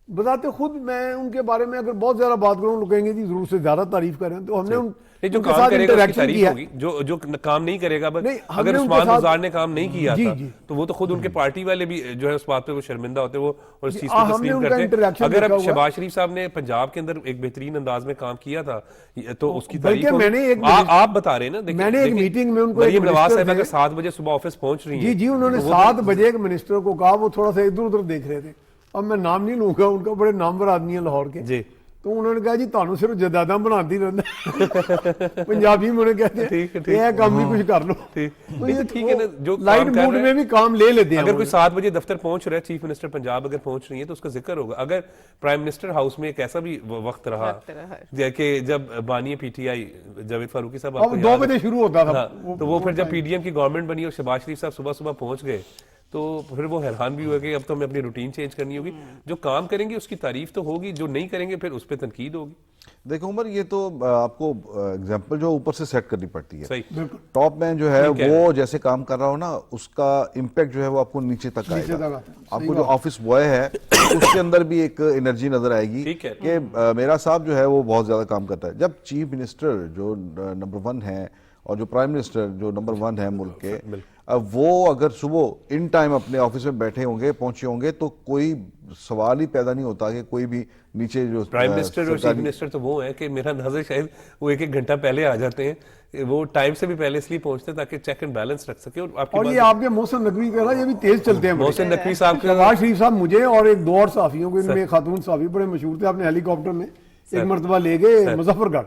بذات خود, میں ان کے بارے میں اگر بہت زیادہ بات کروں لوگ کہیں گے جی ضرور سے زیادہ تعریف کریں, تو ہم نے جو کام کرے گا اس کی تعریف ہوگی, جو کام نہیں کرے گا, اگر عثمان گزار نے کام نہیں کیا تھا تو وہ تو خود ان کے پارٹی والے بھی جو ہے اس بات پہ وہ شرمندہ ہوتے, وہ اور اس چیز کو تسلیم کرتے. اگر اب شہباز شریف صاحب نے پنجاب کے اندر ایک بہترین انداز میں کام کیا تھا تو اس کی تعریف آپ بتا رہے ہیں نا. میں نے ایک میٹنگ میں ان کو, مریم نواز صاحب اگر 7 بجے صبح آفس پہنچ رہی ہیں, جی انہوں نے 7 بجے ایک منسٹر کو کہا, وہ تھوڑا سا ادھر ادھر دیکھ رہے تھے, اب میں نام نہیں لوں گا ان کا, بڑے نامور آدمی ہیں لاہور کے. تو انہوں نے کہا جی تانوں صرف جداداں بناتی رہتا, پنجابی میں انہیں کہتے ہیں یہ کام بھی کچھ کر لو. ٹھیک ہے نا, جو لائٹ موڈ میں بھی کام لے لیتے ہیں. اگر کوئی 7 بجے دفتر پہنچ رہا ہے, چیف منسٹر پنجاب اگر پہنچ رہی ہے تو اس کا ذکر ہوگا. اگر پرائم منسٹر ہاؤس میں ایک ایسا بھی وقت رہا کہ جب بانی پی ٹی آئی جاوید فاروقی صاحب 2 بجے شروع ہوتا تھا, تو وہ پھر جب پی ڈی ایم کی گورنمنٹ بنی اور شہباز شریف صاحب صبح صبح پہنچ گئے تو پھر وہ حیران بھی ہوئے کہ اب تو ہمیں اپنی روٹین چینج کرنی ہوگی. جو کام کریں گے اس کی تعریف تو ہوگی, جو نہیں کریں گے پھر اس پہ تنقید ہوگی. دیکھو عمر, یہ تو آپ کو اگزامپل جو اوپر سے سیٹ کرنی پڑتی ہے. ٹاپ مین جو ہے وہ جیسے کام کر رہا ہو نا, اس کا امپیکٹ جو ہے وہ آپ کو نیچے تک آئے گا. آپ کو جو آفس بوائے ہے اس کے اندر بھی ایک انرجی نظر آئے گی کہ میرا صاحب جو ہے وہ بہت زیادہ کام کرتا ہے. جب چیف منسٹر جو نمبر 1 ہے اور جو پرائم منسٹر جو نمبر 1 ہے ملک کے، وہ اگر صبح ان ٹائم اپنے آفس میں بیٹھے ہوں گے، پہنچے ہوں گے، تو کوئی سوال ہی پیدا نہیں ہوتا کہ کوئی بھی نیچے جو پرائم منسٹر اور چیف منسٹر تو وہ ہے کہ میرا اندازہ شاید وہ 1 گھنٹہ پہلے آ جاتے ہیں، وہ ٹائم سے بھی پہلے اس لیے پہنچتے ہیں تاکہ چیک اینڈ بیلنس رکھ سکے. اور یہ آپ کے محسن نقوی کہہ رہا ہے، یہ بھی تیز چلتے ہیں. محسن نقوی صاحب شہباز شریف صاحب مجھے اور ایک 2 اور صحافیوں کو، ان میں ایک خاتون صحافی بڑے مشہور تھے، اپنے ہیلی کاپٹر میں ایک مرتبہ لے گئے مظفر گڑھ،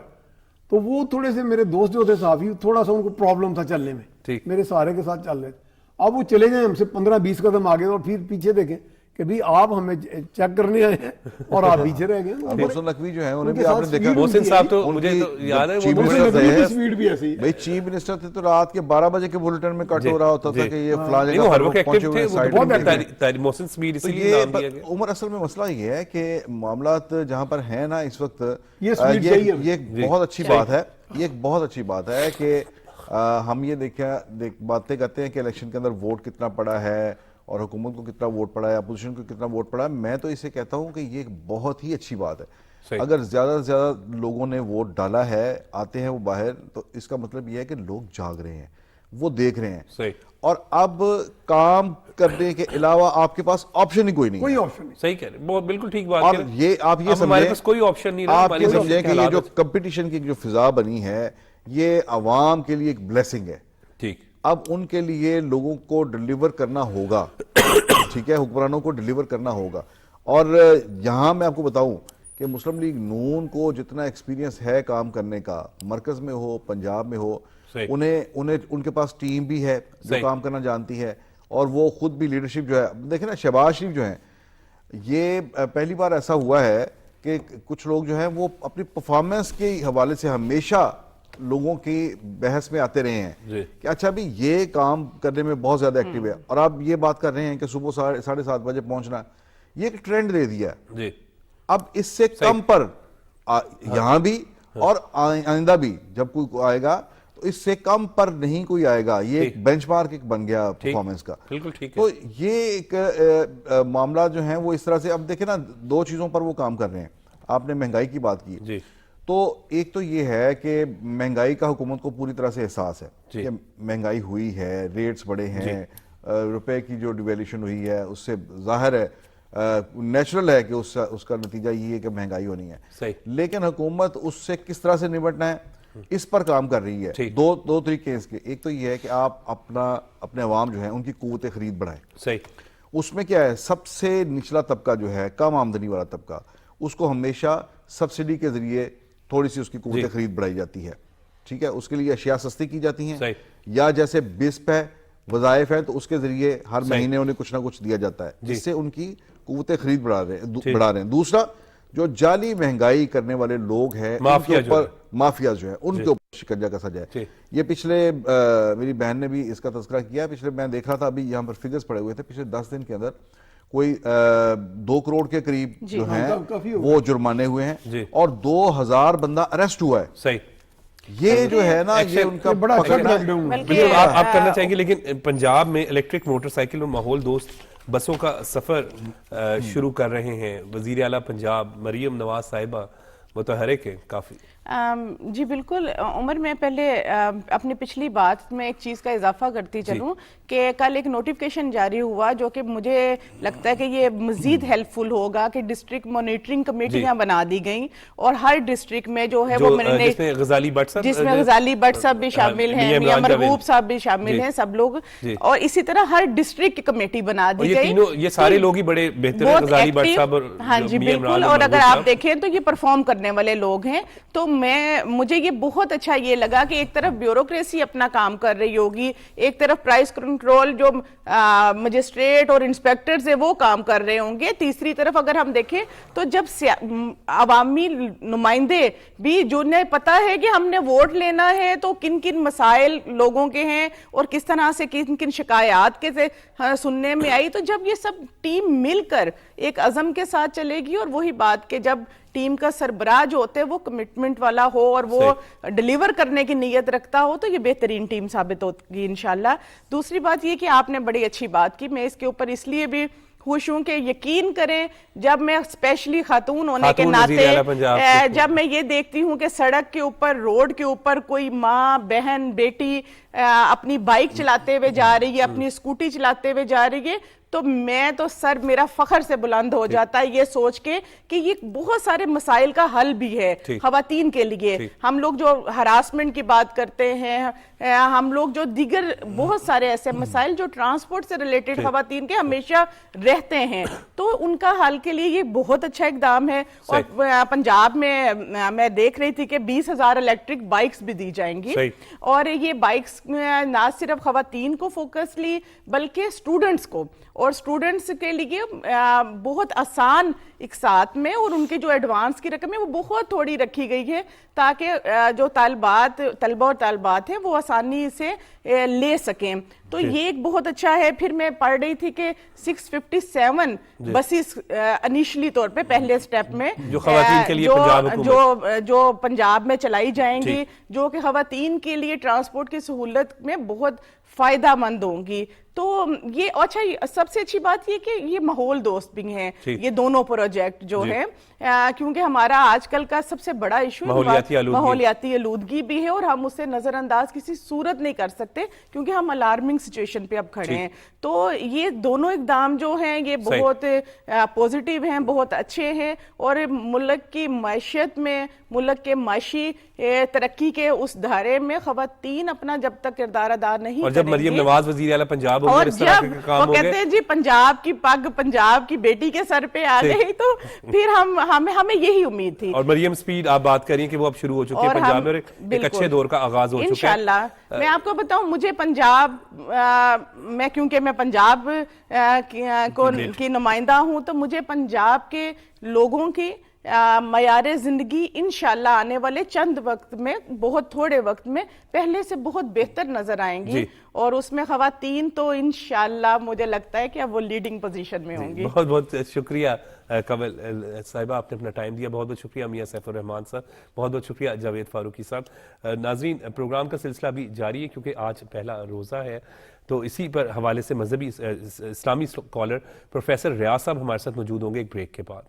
تو وہ تھوڑے سے میرے دوست جو تھے صحافی، تھوڑا سا ان کو پرابلم تھا چلنے میں، میرے سہارے کے ساتھ چل رہے تھے. اب وہ چلے گئے ہم سے 15-20 قدم آگے، اور پھر پیچھے دیکھیں کہ بھی آپ ہمیں چیک کرنے آئے ہیں اور آپ پیچھے رہ گئے. محسن نقوی جو ہیں انہیں بھی آپ نے دیکھا، محسن صاحب تو مجھے تو یاد ہے بھائی چیف منسٹر تھے تو رات کے 12 بجے کے بلٹن میں کٹ ہو رہا ہوتا تھا کہ یہ فلاں جگہ پر پہنچے ہوئے ہیں. محسن سپیڈ اسی لیے نام دیا گیا. عمر اصل میں مسئلہ یہ ہے کہ معاملات جہاں پر ہیں نا اس وقت، یہ ایک بہت اچھی بات ہے، یہ ایک بہت اچھی بات ہے کہ ہم یہ باتیں کرتے ہیں کہ الیکشن کے اندر ووٹ کتنا پڑا ہے اور حکومت کو کتنا ووٹ پڑا ہے، اپوزیشن کو کتنا ووٹ پڑا ہے. میں تو اسے کہتا ہوں کہ یہ ایک بہت ہی اچھی بات ہے. اگر زیادہ سے زیادہ لوگوں نے ووٹ ڈالا ہے، آتے ہیں وہ باہر، تو اس کا مطلب یہ ہے کہ لوگ جاگ رہے ہیں، وہ دیکھ رہے ہیں، اور اب کام کرنے کے علاوہ آپ کے پاس آپشن ہی کوئی نہیں. کوئی آپشن نہیں. صحیح کہہ رہے ہیں، بہت بالکل ٹھیک بات اور ہے. یہ آپ یہ ہمارے پاس کوئی آپشن نہیں رہا. آپ یہ سمجھیں کہ یہ جو کمپٹیشن کی جو فضا بنی ہے، یہ عوام کے لیے ایک بلیسنگ ہے. ٹھیک، اب ان کے لیے لوگوں کو ڈیلیور کرنا ہوگا، ٹھیک ہے، حکمرانوں کو ڈیلیور کرنا ہوگا. اور یہاں میں آپ کو بتاؤں کہ مسلم لیگ نون کو جتنا ایکسپیرینس ہے کام کرنے کا، مرکز میں ہو، پنجاب میں ہو، ان کے پاس ٹیم بھی ہے جو کام کرنا جانتی ہے، اور وہ خود بھی لیڈرشپ جو ہے. دیکھیں نا، شہباز شریف جو ہیں، یہ پہلی بار ایسا ہوا ہے کہ کچھ لوگ جو ہیں وہ اپنی پرفارمنس کے حوالے سے ہمیشہ لوگوں کی بحث میں آتے رہے ہیں کہ اچھا بھی یہ کام کرنے میں بہت زیادہ ایکٹیو ہے. اور آپ یہ بات کر رہے ہیں کہ صبح 7:30 بجے پہنچنا، یہ ایک ٹرینڈ دے دیا ہے. اب اس سے کم پر یہاں بھی اور آئندہ بھی جب کوئی آئے گا تو اس سے کم پر نہیں کوئی آئے گا. یہ ایک بینچ مارک ایک بن گیا پرفارمنس کا. تو یہ ایک معاملہ جو ہیں وہ اس طرح سے، اب دیکھیں نا 2 چیزوں پر وہ کام کر رہے ہیں. آپ نے مہنگائی کی بات کی، تو ایک تو یہ ہے کہ مہنگائی کا حکومت کو پوری طرح سے احساس ہے کہ مہنگائی ہوئی ہے، ریٹس بڑے ہیں، روپے کی جو ڈیویلیوشن ہوئی ہے اس سے ظاہر ہے، نیچرل ہے کہ اس کا نتیجہ یہ ہے کہ مہنگائی ہونی ہے. لیکن حکومت اس سے کس طرح سے نمٹنا ہے اس پر کام کر رہی ہے. دو طریقے اس کے. ایک تو یہ ہے کہ آپ اپنے عوام جو ہیں ان کی قوت خرید بڑھائیں. اس میں کیا ہے، سب سے نچلا طبقہ جو ہے، کم آمدنی والا طبقہ، اس کو ہمیشہ سبسڈی کے ذریعے تھوڑی سی اس کی قوت خرید بڑھائی جاتی ہے. ٹھیک ہے، اس کے لیے اشیاء سستی کی جاتی ہیں، یا جیسے بسپ ہے، وظائف ہے، تو اس کے ذریعے ہر مہینے انہیں کچھ نہ کچھ دیا جاتا ہے جس سے ان کی قوت خرید بڑھا رہے ہیں. دوسرا، جو جعلی مہنگائی کرنے والے لوگ ہیں، مافیا جو ہے، ان کے اوپر شکنجہ کسا جائے. یہ پچھلے میری بہن نے بھی اس کا تذکرہ کیا. پچھلے میں دیکھ رہا تھا، ابھی یہاں پر فگرز پڑے ہوئے تھے، پچھلے 10 دن کے اندر کوئی 2 کروڑ کے قریب جو ہیں وہ جرمانے ہوئے ہیں، اور 2000 بندہ اریسٹ ہوا ہے. یہ جو ہے نا، یہ ان کا بڑا اچھا بالکل آپ کرنا چاہیں گے. لیکن پنجاب میں الیکٹرک موٹر سائیکل اور ماحول دوست بسوں کا سفر شروع کر رہے ہیں. وزیر اعلیٰ پنجاب مریم نواز صاحبہ متحرک ہیں کافی. جی بالکل عمر، میں پہلے اپنی پچھلی بات میں ایک چیز کا اضافہ کرتی چلوں کہ کل ایک نوٹیفیکیشن جاری ہوا جو کہ مجھے لگتا ہے کہ یہ مزید ہیلپ فل ہوگا کہ ڈسٹرکٹ مانیٹرنگ کمیٹیاں بنا دی گئیں، اور ہر ڈسٹرکٹ میں جو ہے وہ جس میں غزالی بٹ صاحب بھی شامل ہیں، میاں مرغوب صاحب بھی شامل ہیں، سب لوگ، اور اسی طرح ہر ڈسٹرکٹ کی کمیٹی بنا دی گئی. یہ سارے لوگ ہی بڑے بہتر ہیں، غزالی بٹ صاحب. ہاں جی بالکل. اور اگر آپ دیکھیں تو یہ پرفارم کرنے والے لوگ ہیں. تو مجھے یہ بہت اچھا یہ لگا کہ ایک طرف بیوروکریسی اپنا کام کر رہی ہوگی، ایک طرف پرائس کنٹرول جو مجسٹریٹ اور انسپیکٹرز ہیں وہ کام کر رہے ہوں گے، تیسری طرف اگر ہم دیکھیں تو جب عوامی نمائندے بھی جنہیں پتا ہے کہ ہم نے ووٹ لینا ہے تو کن کن مسائل لوگوں کے ہیں اور کس طرح سے کن کن شکایات کے سننے میں آئی، تو جب یہ سب ٹیم مل کر ایک عزم کے ساتھ چلے گی، اور وہی بات کہ جب ٹیم کا سربراہ جو ہوتے وہ کمٹمنٹ والا ہو اور وہ ڈیلیور کرنے کی نیت رکھتا ہو، تو یہ بہترین ٹیم ثابت ہوگی انشاءاللہ. دوسری بات یہ کہ آپ نے بڑی اچھی بات کی، میں اس کے اوپر اس لیے بھی خوش ہوں کہ یقین کریں جب میں اسپیشلی خاتون ہونے کے خاتون وزیر اعلیٰ پنجاب ناطے جب میں یہ دیکھتی ہوں کہ سڑک کے اوپر روڈ کے اوپر کوئی ماں بہن بیٹی اپنی بائک چلاتے ہوئے جا رہی ہے اپنی اسکوٹی چلاتے ہوئے جا رہی ہے تو میں تو سر میرا فخر سے بلند ہو جاتا ہے یہ سوچ کے کہ یہ بہت سارے مسائل کا حل بھی ہے خواتین کے لیے. ہم لوگ جو ہراسمنٹ کی بات کرتے ہیں ہم لوگ جو دیگر بہت سارے ایسے مسائل جو ٹرانسپورٹ سے ریلیٹڈ خواتین کے ہمیشہ رہتے ہیں تو ان کا حل کے لیے یہ بہت اچھا اقدام ہے. اور پنجاب میں دیکھ رہی تھی کہ 20,000 الیکٹرک بائکس بھی دی جائیں گی اور یہ بائکس نہ صرف خواتین کو فوکس لی بلکہ اسٹوڈنٹس کو اور اسٹوڈنٹس کے لیے بہت آسان اقساط میں اور ان کی جو ایڈوانس کی رقم ہے وہ بہت تھوڑی رکھی گئی ہے تاکہ جو طلبہ اور طالبات ہیں وہ آسانی سے لے سکیں. تو یہ ایک بہت اچھا ہے. پھر میں پڑھ رہی تھی کہ 657 بسیز انیشلی طور پہ پہلے سٹیپ میں جو خواتین کے لیے جو پنجاب میں چلائی جائیں گی جو کہ خواتین کے لیے ٹرانسپورٹ کی سہولت میں بہت فائدہ مند ہوں گی. تو یہ اچھا سب سے اچھی بات یہ کہ یہ ماحول دوست بھی ہیں یہ دونوں پروجیکٹ جو ہیں کیونکہ ہمارا آج کل کا سب سے بڑا ایشو ماحولیاتی آلودگی بھی ہے اور ہم اسے نظر انداز کسی صورت نہیں کر سکتے کیونکہ ہم الارمنگ سچویشن پہ اب کھڑے ہیں. تو یہ دونوں اقدام جو ہیں یہ بہت پوزیٹیو ہیں بہت اچھے ہیں اور ملک کی معیشت میں ملک کے معاشی ترقی کے اس دھارے میں خواتین اپنا جب تک کردار ادا نہیں اور جب مریم نواز وزیر اعلیٰ پنجاب اور جب وہ کہتے ہیں جی پنجاب کی پگ پنجاب کی بیٹی کے سر پہ آ گئی تو پھر ہمیں یہی امید تھی. اور مریم سپیڈ آپ بات کریں کہ وہ اب شروع ہو چکی ہے پنجاب میں ایک اچھے دور کا آغاز ہو چکا ہے انشاءاللہ. میں آپ کو بتاؤں مجھے پنجاب میں کیونکہ میں پنجاب کی نمائندہ ہوں تو مجھے پنجاب کے لوگوں کی معیار زندگی انشاءاللہ آنے والے چند وقت میں بہت تھوڑے وقت میں پہلے سے بہت بہتر نظر آئیں گی اور اس میں خواتین تو انشاءاللہ مجھے لگتا ہے کہ اب وہ لیڈنگ پوزیشن میں ہوں گی. بہت بہت شکریہ قبل صاحبہ آپ نے اپنا ٹائم دیا. بہت بہت شکریہ میاں سیف الرحمان صاحب. بہت بہت شکریہ جاوید فاروقی صاحب. ناظرین پروگرام کا سلسلہ بھی جاری ہے کیونکہ آج پہلا روزہ ہے تو اسی پر حوالے سے مذہبی اسلامی اسکالر پروفیسر ریاض صاحب ہمارے ساتھ موجود ہوں گے ایک بریک کے بعد.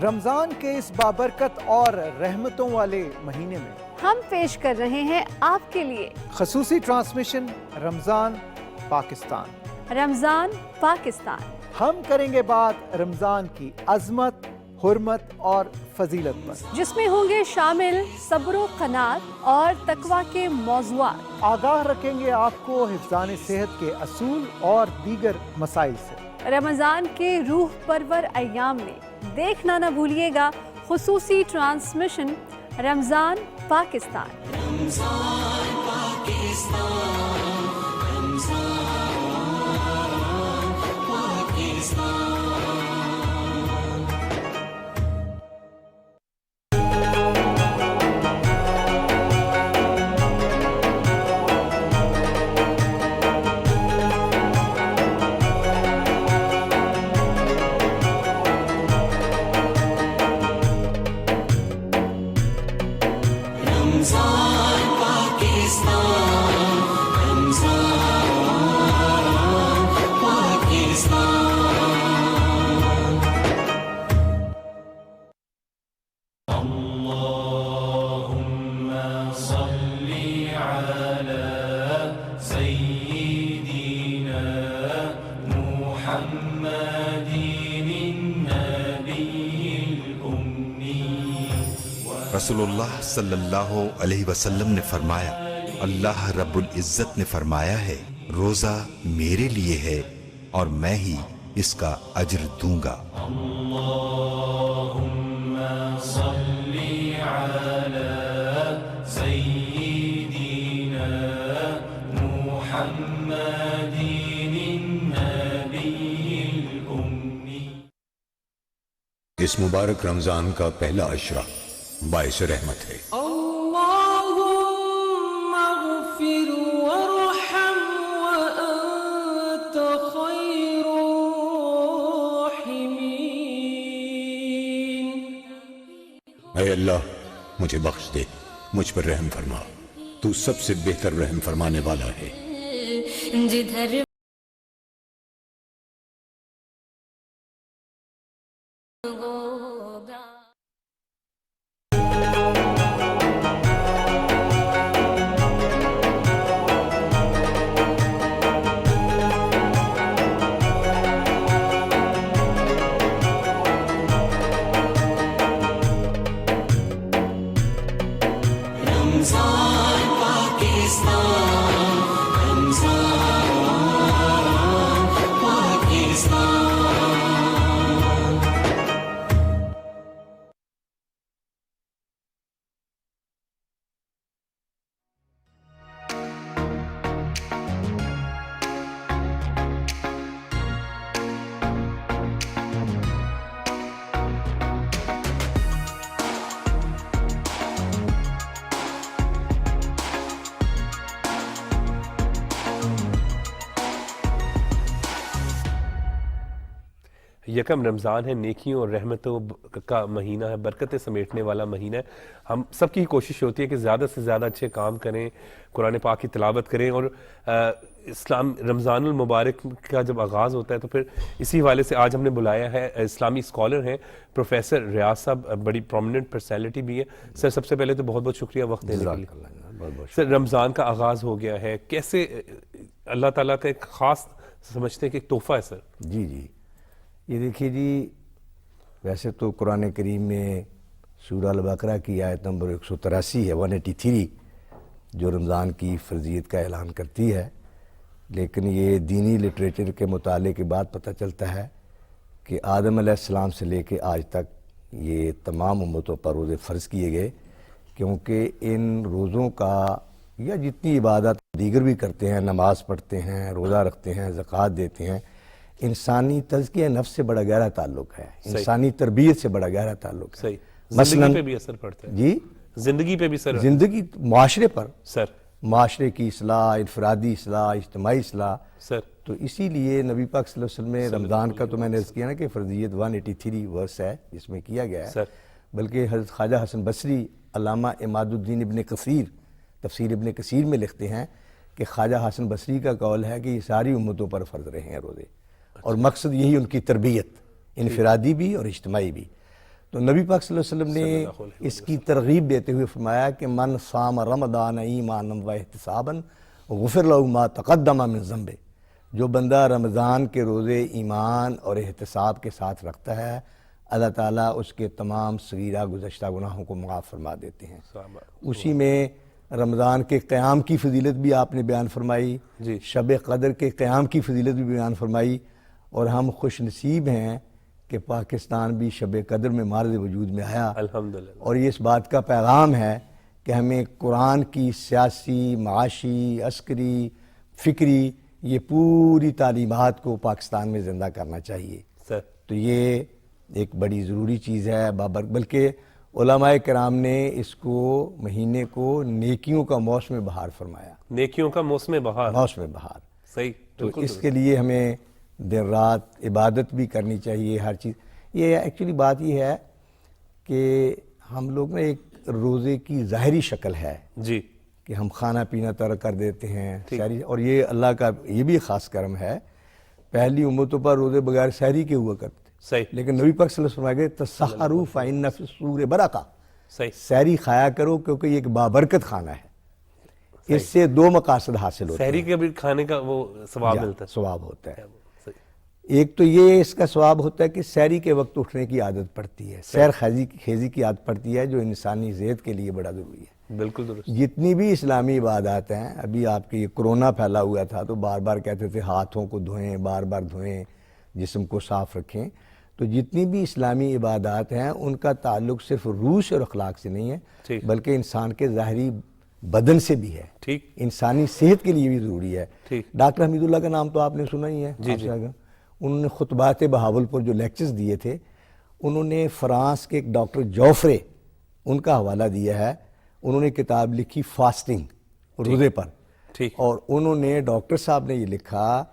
رمضان کے اس بابرکت اور رحمتوں والے مہینے میں ہم پیش کر رہے ہیں آپ کے لیے خصوصی ٹرانسمیشن رمضان پاکستان. رمضان پاکستان. ہم کریں گے بات رمضان کی عظمت حرمت اور فضیلت پر جس میں ہوں گے شامل صبر و قناعت اور تقویٰ کے موضوعات. آگاہ رکھیں گے آپ کو حفظان صحت کے اصول اور دیگر مسائل سے. رمضان کے روح پرور ایام میں دیکھنا نہ بھولیے گا خصوصی ٹرانسمیشن رمضان پاکستان. رمضان پاکستان رمضان پاکستان. رسول اللہ صلی اللہ علیہ وسلم نے فرمایا اللہ رب العزت نے فرمایا ہے روزہ میرے لیے ہے اور میں ہی اس کا اجر دوں گا. اللہم صلی علی سیدنا اس مبارک رمضان کا پہلا عشرہ باعث رحمت ہے۔ اللهم اغفر وارحم وأنت خير الراحمين۔ اے اللہ مجھے بخش دے، مجھ پر رحم فرما، تو سب سے بہتر رحم فرمانے والا ہے۔ جدھر رمضان پاکستان، رمضان پاکستان۔ یکم رمضان ہے، نیکیوں اور رحمتوں کا مہینہ ہے، برکتیں سمیٹنے والا مہینہ ہے۔ ہم سب کی کوشش ہوتی ہے کہ زیادہ سے زیادہ اچھے کام کریں، قرآن پاک کی تلاوت کریں، اور اسلام رمضان المبارک کا جب آغاز ہوتا ہے تو پھر اسی حوالے سے آج ہم نے بلایا ہے اسلامی اسکالر ہیں پروفیسر ریاض صاحب، بڑی پرومیننٹ پرسنالٹی بھی ہے۔ سر سب سے پہلے تو بہت بہت شکریہ وقت دینے کے لیے۔ سر رمضان کا آغاز ہو گیا ہے، کیسے اللہ تعالیٰ کا ایک خاص سمجھتے ہیں کہ ایک تحفہ ہے سر؟ جی یہ دیکھیے جی، ویسے تو قرآن کریم میں سورہ البقرہ کی آیت نمبر 183 ہے، 183، جو رمضان کی فرضیت کا اعلان کرتی ہے، لیکن یہ دینی لٹریچر کے مطالعے کے بعد پتہ چلتا ہے کہ آدم علیہ السلام سے لے کے آج تک یہ تمام امتوں پر روزے فرض کیے گئے، کیونکہ ان روزوں کا یا جتنی عبادت دیگر بھی کرتے ہیں، نماز پڑھتے ہیں، روزہ رکھتے ہیں، زکوٰۃ دیتے ہیں، انسانی تزکیہ نفس سے بڑا گہرا تعلق ہے، انسانی تربیت سے بڑا گہرا تعلق ہے۔ زندگی پہ بھی اثر پڑتا ہے جی، زندگی پہ بھی سر، زندگی معاشرے پر سر، معاشرے کی اصلاح، انفرادی اصلاح، اجتماعی اصلاح سر۔ تو اسی لیے نبی پاک صلی اللہ علیہ وسلم نے رمضان کا تو میں نے عرض کیا نا کہ فرضیت 183 ورس ہے جس میں کیا گیا ہے، بلکہ حضرت خواجہ حسن بصری علامہ عماد الدین ابن کثیر تفسیر ابن کثیر میں لکھتے ہیں کہ خواجہ حسن بصری کا قول ہے کہ یہ ساری امتوں پر فرض رہے ہیں روزے، اور مقصد یہی ان کی تربیت، انفرادی بھی اور اجتماعی بھی۔ تو نبی پاک صلی اللہ علیہ وسلم نے اس کی ترغیب دیتے ہوئے فرمایا کہ من صام رمضان ایمانا و احتسابا غفر له ما تقدم من ذنبه، جو بندہ رمضان کے روزے ایمان اور احتساب کے ساتھ رکھتا ہے، اللہ تعالیٰ اس کے تمام صغیرہ گزشتہ گناہوں کو معاف فرما دیتے ہیں۔ اسی میں رمضان کے قیام کی فضیلت بھی آپ نے بیان فرمائی، شب قدر کے قیام کی فضیلت بھی بیان فرمائی، اور ہم خوش نصیب ہیں کہ پاکستان بھی شب قدر میں مارد وجود میں آیا، الحمدللہ، اور یہ اس بات کا پیغام ہے کہ ہمیں قرآن کی سیاسی، معاشی، عسکری، فکری یہ پوری تعلیمات کو پاکستان میں زندہ کرنا چاہیے۔ تو یہ ایک بڑی ضروری چیز ہے، بلکہ علماء کرام نے اس کو مہینے کو نیکیوں کا موسم بہار فرمایا، نیکیوں کا موسم بہار، صحیح۔ تو اس کے لیے ہمیں دن رات عبادت بھی کرنی چاہیے، ہر چیز۔ یہ ایکچولی بات یہ ہے کہ ہم لوگ نا ایک روزے کی ظاہری شکل ہے جی کہ ہم کھانا پینا ترک کر دیتے ہیں، اور یہ اللہ کا یہ بھی خاص کرم ہے، پہلی امتوں پر روزے بغیر سحری کے ہوا کرتے، لیکن نبی پاک صلی اللہ علیہ وسلم فرمایا کہ تسحروا فإن فی السحور برکہ، سحری کھایا کرو کیونکہ یہ ایک بابرکت کھانا ہے، اس سے دو مقاصد حاصل ہوتے ہیں۔ سحری کے بھی کھانے کا وہ ثواب ملتا ہے، ثواب ہوتا ہے۔ ایک تو یہ اس کا ثواب ہوتا ہے کہ سحری کے وقت اٹھنے کی عادت پڑتی ہے، سیر خیزی کی عادت پڑتی ہے، جو انسانی صحت کے لیے بڑا ضروری ہے۔ بالکل درست۔ جتنی بھی اسلامی عبادات ہیں، ابھی آپ کے یہ کرونا پھیلا ہوا تھا تو بار بار کہتے تھے ہاتھوں کو دھوئیں، بار بار دھوئیں، جسم کو صاف رکھیں، تو جتنی بھی اسلامی عبادات ہیں ان کا تعلق صرف روح اور اخلاق سے نہیں ہے، بلکہ انسان کے ظاہری بدن سے بھی ہے، انسانی صحت کے لیے بھی ضروری ہے۔ ڈاکٹر حمید اللہ کا نام تو آپ نے سنا ہی ہے، انہوں نے خطبات بہاول پر جو لیکچرز دیے تھے، انہوں نے فرانس کے ایک ڈاکٹر جوفرے ان کا حوالہ دیا ہے, انہوں نے کتاب لکھی فاسٹنگ روزے پر, اور انہوں نے ڈاکٹر صاحب نے یہ لکھا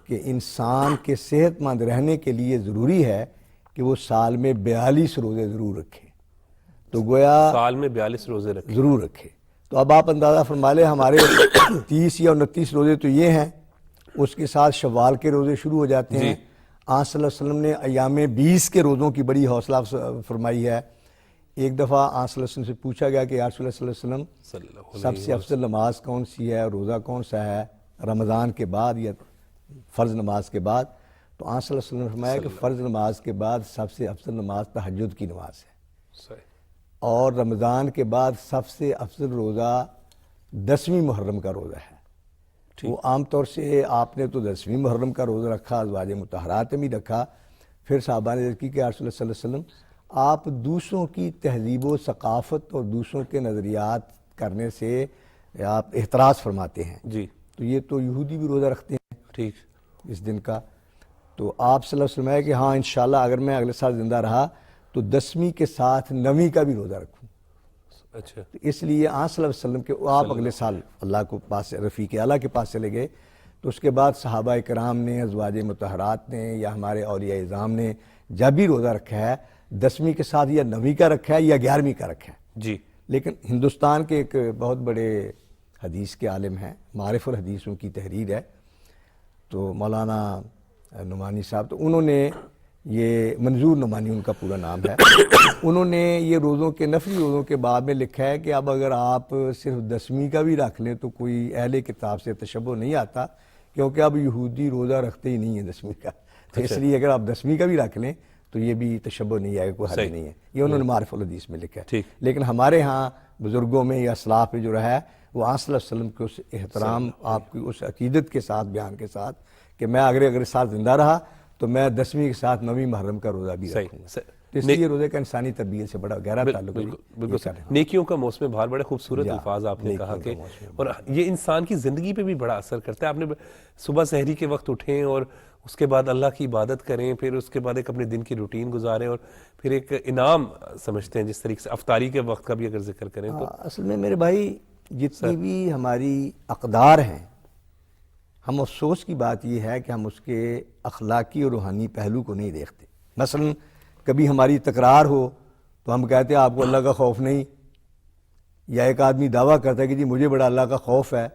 کہ انسان کے صحت مند رہنے کے لیے ضروری ہے کہ وہ سال میں 42 روزے ضرور رکھے. تو گویا سال میں 42 روزے رکھے ضرور رکھے. تو اب آپ اندازہ فرما لیں ہمارے 30 یا 29 روزے تو یہ ہیں, اس کے ساتھ شوال کے روزے شروع ہو جاتے ہیں. آن صلی اللہ علیہ وسلم نے ایام 20 کے روزوں کی بڑی حوصلہ فرمائی ہے. ایک دفعہ آن صلی اللہ علیہ وسلم سے پوچھا گیا کہ یا رسول اللہ صلی اللہ علیہ وسلم سب سے افضل نماز کون سی ہے, روزہ کون سا ہے, رمضان کے بعد یا فرض نماز کے بعد؟ تو آن صلی اللہ علیہ وسلم نے فرمایا کہ فرض نماز کے بعد سب سے افضل نماز تہجد کی نماز ہے, اور رمضان کے بعد سب سے افضل روزہ 10ویں محرم کا روزہ ہے. وہ عام طور سے آپ نے تو 10ویں محرم کا روزہ رکھا, ازواج مطہرات میں بھی رکھا. پھر صحابہ نے کی کہ رسول اللہ صلی اللہ علیہ وسلم آپ دوسروں کی تہذیب و ثقافت اور دوسروں کے نظریات کرنے سے آپ احتراز فرماتے ہیں. تو یہ تو یہودی بھی روزہ رکھتے ہیں اس دن کا. تو آپ صلی اللہ علیہ وسلم ہے کہ ہاں انشاءاللہ اگر میں اگلے سال زندہ رہا تو 10ویں کے ساتھ 9ویں کا بھی روزہ رکھوں. اچھا, اس لیے آن صلی اللہ علیہ وسلم کے آپ اگلے سال اللہ کو پاس رفیق اعلیٰ کے پاس چلے گئے, تو اس کے بعد صحابہ کرام نے, ازواج مطہرات نے, یا ہمارے اولیاء اعظام نے جب بھی روزہ رکھا ہے 10ویں کے ساتھ یا 9ویں کا رکھا ہے یا 11ویں کا رکھا ہے. لیکن ہندوستان کے ایک بہت بڑے حدیث کے عالم ہیں, معارف الحدیث ان کی تحریر ہے, تو مولانا نعمانی صاحب, تو انہوں نے یہ منظور نعمانی ان کا پورا نام ہے, انہوں نے یہ روزوں کے نفلی روزوں کے بعد میں لکھا ہے کہ اب اگر آپ صرف 10ویں کا بھی رکھ لیں تو کوئی اہل کتاب سے تشبہ نہیں آتا, کیونکہ اب یہودی روزہ رکھتے ہی نہیں ہیں 10ویں کا. تو اس لیے اگر آپ 10ویں کا بھی رکھ لیں تو یہ بھی تشبہ نہیں آئے گا, کوئی حد نہیں ہے. یہ انہوں نے معارف الحدیث میں لکھا ہے. لیکن ہمارے ہاں بزرگوں میں یا اسلاف میں جو رہا ہے وہ آن صلی اللہ علیہ وسلم کے اس احترام, آپ کی اس عقیدت کے ساتھ, بیان کے ساتھ کہ میں اگر سال زندہ رہا تو میں 10ویں کے ساتھ 9ویں محرم کا روزہ بھی رکھوں گا. اس لیے روزے کا انسانی تربیت سے بڑا گہرا تعلق ہے. بالکل, نیکیوں کا موسم بہار, بڑے خوبصورت الفاظ آپ نے کہا کہ, اور یہ انسان کی زندگی پہ بھی بڑا اثر کرتا ہے. آپ نے صبح سحری کے وقت اٹھیں اور اس کے بعد اللہ کی عبادت کریں, پھر اس کے بعد ایک اپنے دن کی روٹین گزاریں, اور پھر ایک انعام سمجھتے ہیں جس طریقے سے افطاری کے وقت کا بھی اگر ذکر کریں تو. اصل میں میرے بھائی جتنی بھی ہماری اقدار ہیں, ہم افسوس کی بات یہ ہے کہ ہم اس کے اخلاقی اور روحانی پہلو کو نہیں دیکھتے. مثلا کبھی ہماری تکرار ہو تو ہم کہتے ہیں آپ کو اللہ کا خوف نہیں, یا ایک آدمی دعویٰ کرتا ہے کہ جی مجھے بڑا اللہ کا خوف ہے,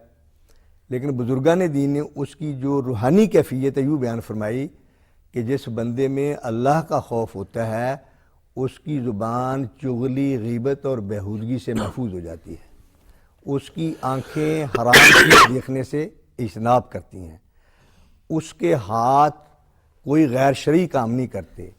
لیکن بزرگان دین نے اس کی جو روحانی کیفیت ہے یوں بیان فرمائی کہ جس بندے میں اللہ کا خوف ہوتا ہے اس کی زبان چغلی, غیبت اور بےہودگی سے محفوظ ہو جاتی ہے, اس کی آنکھیں حرام چیز دیکھنے سے اجتناب کرتی ہیں, اس کے ہاتھ کوئی غیر شرعی کام نہیں کرتے,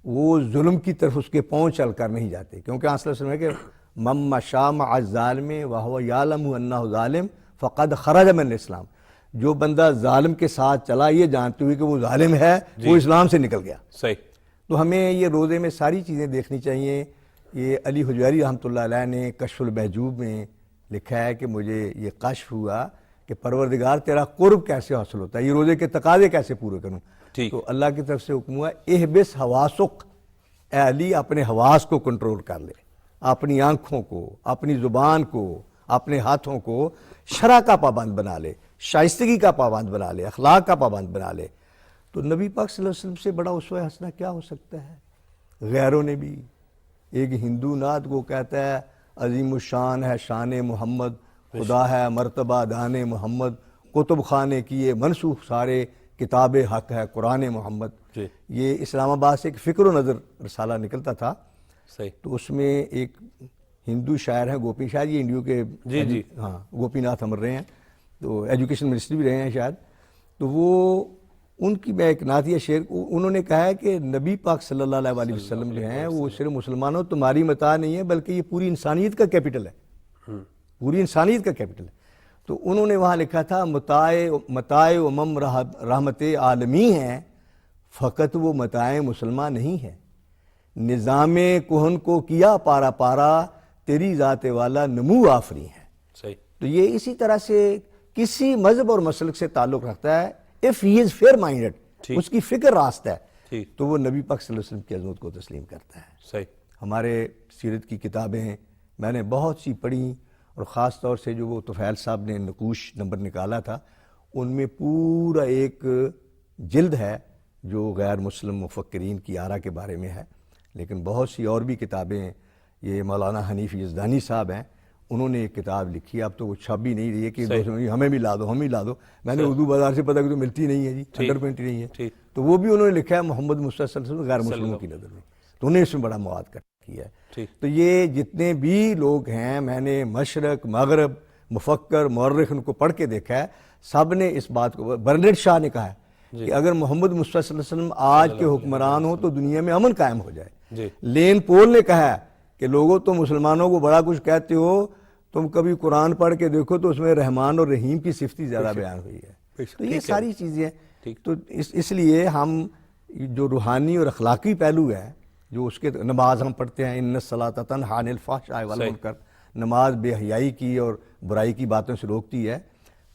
وہ ظلم کی طرف اس کے پاؤں چل کر نہیں جاتے, کیونکہ آن صلی اللہ علیہ وسلم ہے کہ من مشى مع الظالم وهو يعلم انه ظالم فقد خرج من الاسلام. جو بندہ ظالم کے ساتھ چلا یہ جانتے ہوئے کہ وہ ظالم ہے, وہ اسلام سے نکل گیا. صحیح. تو ہمیں یہ روزے میں ساری چیزیں دیکھنی چاہیے. یہ علی حجویری رحمۃ اللہ علیہ نے کشف المحجوب میں لکھا ہے کہ مجھے یہ کشف ہوا کہ پروردگار تیرا قرب کیسے حاصل ہوتا ہے, یہ روزے کے تقاضے کیسے پورے کروں. تو اللہ کی طرف سے حکم ہوا احبس حواسک, اے علی اپنے حواس کو کنٹرول کر لے, اپنی آنکھوں کو, اپنی زبان کو, اپنے ہاتھوں کو شرع کا پابند بنا لے, شائستگی کا پابند بنا لے, اخلاق کا پابند بنا لے. تو نبی پاک صلی اللہ علیہ وسلم سے بڑا اسوہ حسنہ کیا ہو سکتا ہے. غیروں نے بھی, ایک ہندو نعت کو کہتا ہے عظیم الشان ہے شان محمد, خدا ہے مرتبہ دان محمد, کتب خانے کیے منسوخ سارے, کتاب حق ہے قرآن محمد. یہ اسلام آباد سے ایک فکر و نظر رسالہ نکلتا تھا. تو اس میں ایک ہندو شاعر ہیں گوپی, شاید یہ انڈیو کے ہاں گوپی ناتھ امر رہے ہیں, تو ایجوکیشن منسٹری بھی رہے ہیں شاید. تو وہ ان کی میں ایک نعتیہ شعر, انہوں نے کہا ہے کہ نبی پاک صلی اللہ علیہ وسلم جو ہیں وہ صرف مسلمانوں تمہاری متاع نہیں ہے بلکہ یہ پوری انسانیت کا کیپٹل ہے, پوری انسانیت کا کیپٹل ہے. تو انہوں نے وہاں لکھا تھا متاع امم رحمت عالمی ہیں, فقط وہ متاع مسلمان نہیں ہے, نظام کہن کو کیا پارا پارا, تیری ذات والا نمو آفری ہے. صحیح. تو یہ اسی طرح سے کسی مذہب اور مسلک سے تعلق رکھتا ہے. if he is fair minded, اس کی فکر راست ہے. تو وہ نبی پاک صلی اللہ علیہ وسلم کی عظمت کو تسلیم کرتا ہے. صحیح. ہمارے سیرت کی کتابیں میں نے بہت سی پڑھی، اور خاص طور سے جو وہ طفیل صاحب نے نقوش نمبر نکالا تھا ان میں پورا ایک جلد ہے جو غیر مسلم مفکرین کی آرا کے بارے میں ہے. لیکن بہت سی اور بھی کتابیں ہیں. یہ مولانا حنیف یزدانی صاحب ہیں، انہوں نے ایک کتاب لکھی ہے، اب تو وہ چھپ بھی نہیں رہی ہے کہ ہمیں بھی لا دو ہمیں لا دو. میں نے اردو بازار سے پتہ کہ تو ملتی نہیں ہے جی، انڈر پرنٹ نہیں ہے. تو وہ بھی انہوں نے لکھا ہے محمد مصطفیٰ صلی اللہ علیہ وسلم غیر مسلموں کی نظر میں. تو انہیں اس میں بڑا مواد کیا ہے. تو یہ جتنے بھی لوگ ہیں، میں نے مشرق مغرب مفکر مورخ ان کو پڑھ کے دیکھا ہے، سب نے اس بات کو، برنڈ شاہ نے کہا ہے کہ اگر محمد مصطفیٰ صلی اللہ علیہ وسلم آج کے حکمران ہوں تو دنیا میں امن قائم ہو جائے. لین پول نے کہا ہے کہ لوگوں تم مسلمانوں کو بڑا کچھ کہتے ہو، تم کبھی قرآن پڑھ کے دیکھو تو اس میں رحمان اور رحیم کی صفتی زیادہ بیان ہوئی ہے. تو یہ ساری چیزیں، تو اس لیے ہم جو روحانی اور اخلاقی پہلو ہے، جو اس کے نماز ہم پڑھتے ہیں، ان الصلاۃ تنہی عن الفحشاء والمنکر، نماز بے حیائی کی اور برائی کی باتوں سے روکتی ہے.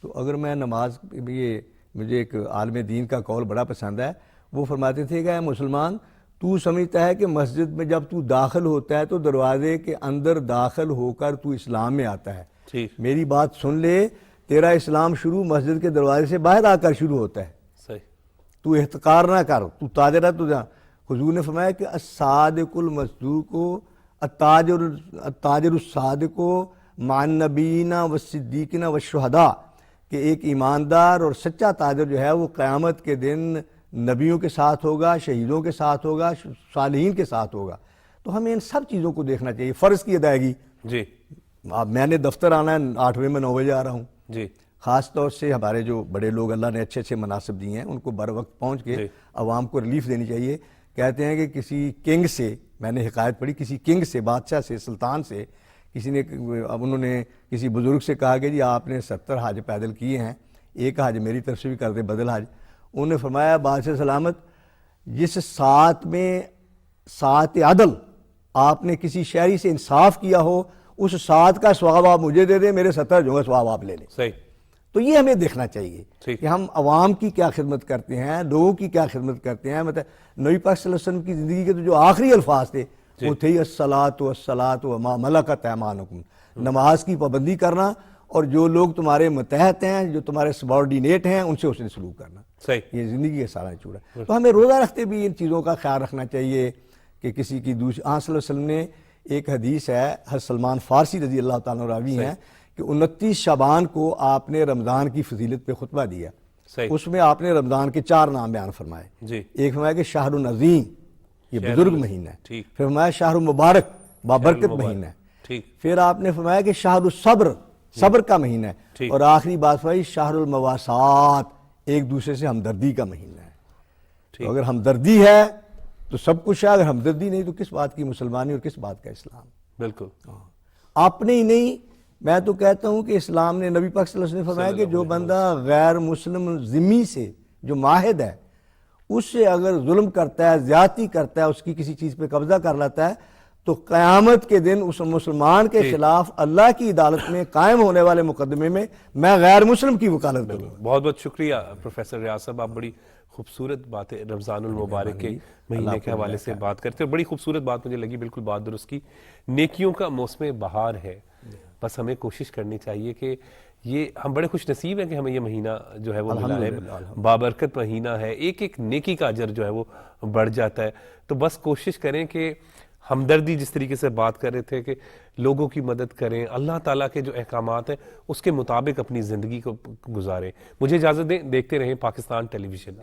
تو اگر میں نماز، یہ مجھے ایک عالم دین کا قول بڑا پسند ہے، وہ فرماتے تھے کہ اے مسلمان، تو سمجھتا ہے کہ مسجد میں جب تو داخل ہوتا ہے تو دروازے کے اندر داخل ہو کر تو اسلام میں آتا ہے. میری بات سن لے، تیرا اسلام شروع مسجد کے دروازے سے باہر آ کر شروع ہوتا ہے. تو احتقار نہ کر، تو تاجر ہے. تو حضور نے فرمایا کہ الصادق المصدوق التاجر الصادق مع النبیین والصدیقین والشہداء، کہ ایک ایماندار اور سچا تاجر جو ہے وہ قیامت کے دن نبیوں کے ساتھ ہوگا، شہیدوں کے ساتھ ہوگا، صالحین کے ساتھ ہوگا. تو ہمیں ان سب چیزوں کو دیکھنا چاہیے. فرض کی ادائیگی، جی اب میں نے دفتر آنا ہے 8 بجے، میں 9 بجے آ رہا ہوں. جی خاص طور سے ہمارے جو بڑے لوگ اللہ نے اچھے اچھے مناصب دیے ہیں، ان کو بر وقت پہنچ کے عوام کو ریلیف دینی چاہیے. کہتے ہیں کہ کسی کنگ سے، میں نے حکایت پڑھی، کسی کنگ سے، بادشاہ سے، سلطان سے، کسی نے، اب انہوں نے کسی بزرگ سے کہا کہ جی آپ نے 70 حج پیدل کیے ہیں، ایک حج میری طرف سے بھی کر دے، بدل حج. انہوں نے فرمایا بادشاہ سلامت، جس ساتھ میں ساعت عدل آپ نے کسی شہری سے انصاف کیا ہو، اس ساتھ کا ثواب آپ مجھے دے دیں، میرے 70 جو ہے ثواب آپ لے لیں. صحیح. تو یہ ہمیں دیکھنا چاہیے کہ ہم عوام کی کیا خدمت کرتے ہیں، لوگوں کی کیا خدمت کرتے ہیں. مطلب نبی پاک صلی اللہ علیہ وسلم کی زندگی کے تو جو آخری الفاظ تھے وہ تھے الصلاۃ والصلاۃ وما ملکت ایمانکم، نماز کی پابندی کرنا، اور جو لوگ تمہارے متحد ہیں، جو تمہارے سبارڈینیٹ ہیں، ان سے اس نے سلوک کرنا. صحیح. یہ زندگی کا سارا نچوڑ ہے. تو ہمیں روزہ رکھتے بھی ان چیزوں کا خیال رکھنا چاہیے کہ کسی کی دوسری. صلی اللہ علیہ وسلم نے ایک حدیث ہے، حضرت سلمان فارسی رضی اللہ تعالیٰ راوی ہیں، کہ 29 شعبان کو آپ نے رمضان کی فضیلت پہ خطبہ دیا. اس میں آپ نے رمضان کے 4 نام بیان فرمائے. ایک فرمایا کہ شہر العظیم، یہ بزرگ مہینہ ہے. پھر فرمایا شہر مبارک، بابرکت مہینہ ہے. پھر آپ نے فرمایا کہ شہر الصبر، صبر کا مہینہ ہے. اور آخری بات فرمائی شہر المواسات، ایک دوسرے سے ہمدردی کا مہینہ ہے. تو اگر ہمدردی ہے تو سب کچھ ہے، اگر ہمدردی نہیں تو کس بات کی مسلمانی اور کس بات کا اسلام. بالکل. اپنے ہی نہیں، میں تو کہتا ہوں کہ اسلام نے، نبی پاک صلی اللہ علیہ وسلم نے فرمایا کہ جو بندہ غیر مسلم ذمہ سے، جو معاہد ہے، اس سے اگر ظلم کرتا ہے، زیادتی کرتا ہے، اس کی کسی چیز پہ قبضہ کر لیتا ہے، تو قیامت کے دن اس مسلمان کے خلاف اللہ کی عدالت میں قائم ہونے والے مقدمے میں میں غیر مسلم کی وکالت کروں. بہت بہت شکریہ پروفیسر ریاض صاحب، آپ بڑی خوبصورت باتیں رمضان المبارک کے مہینے کے حوالے سے بات کرتے ہیں. بڑی خوبصورت بات مجھے لگی، بالکل بات درست کی. نیکیوں کا موسم بہار ہے، بس ہمیں کوشش کرنی چاہیے کہ یہ، ہم بڑے خوش نصیب ہیں کہ ہمیں یہ مہینہ جو ہے وہ ملا ہے، بابرکت مہینہ ہے، ایک ایک نیکی کا اجر جو ہے وہ بڑھ جاتا ہے. تو بس کوشش کریں کہ ہمدردی، جس طریقے سے بات کر رہے تھے کہ لوگوں کی مدد کریں، اللہ تعالیٰ کے جو احکامات ہیں اس کے مطابق اپنی زندگی کو گزاریں. مجھے اجازت دیں، دیکھتے رہیں پاکستان ٹیلی ویژن.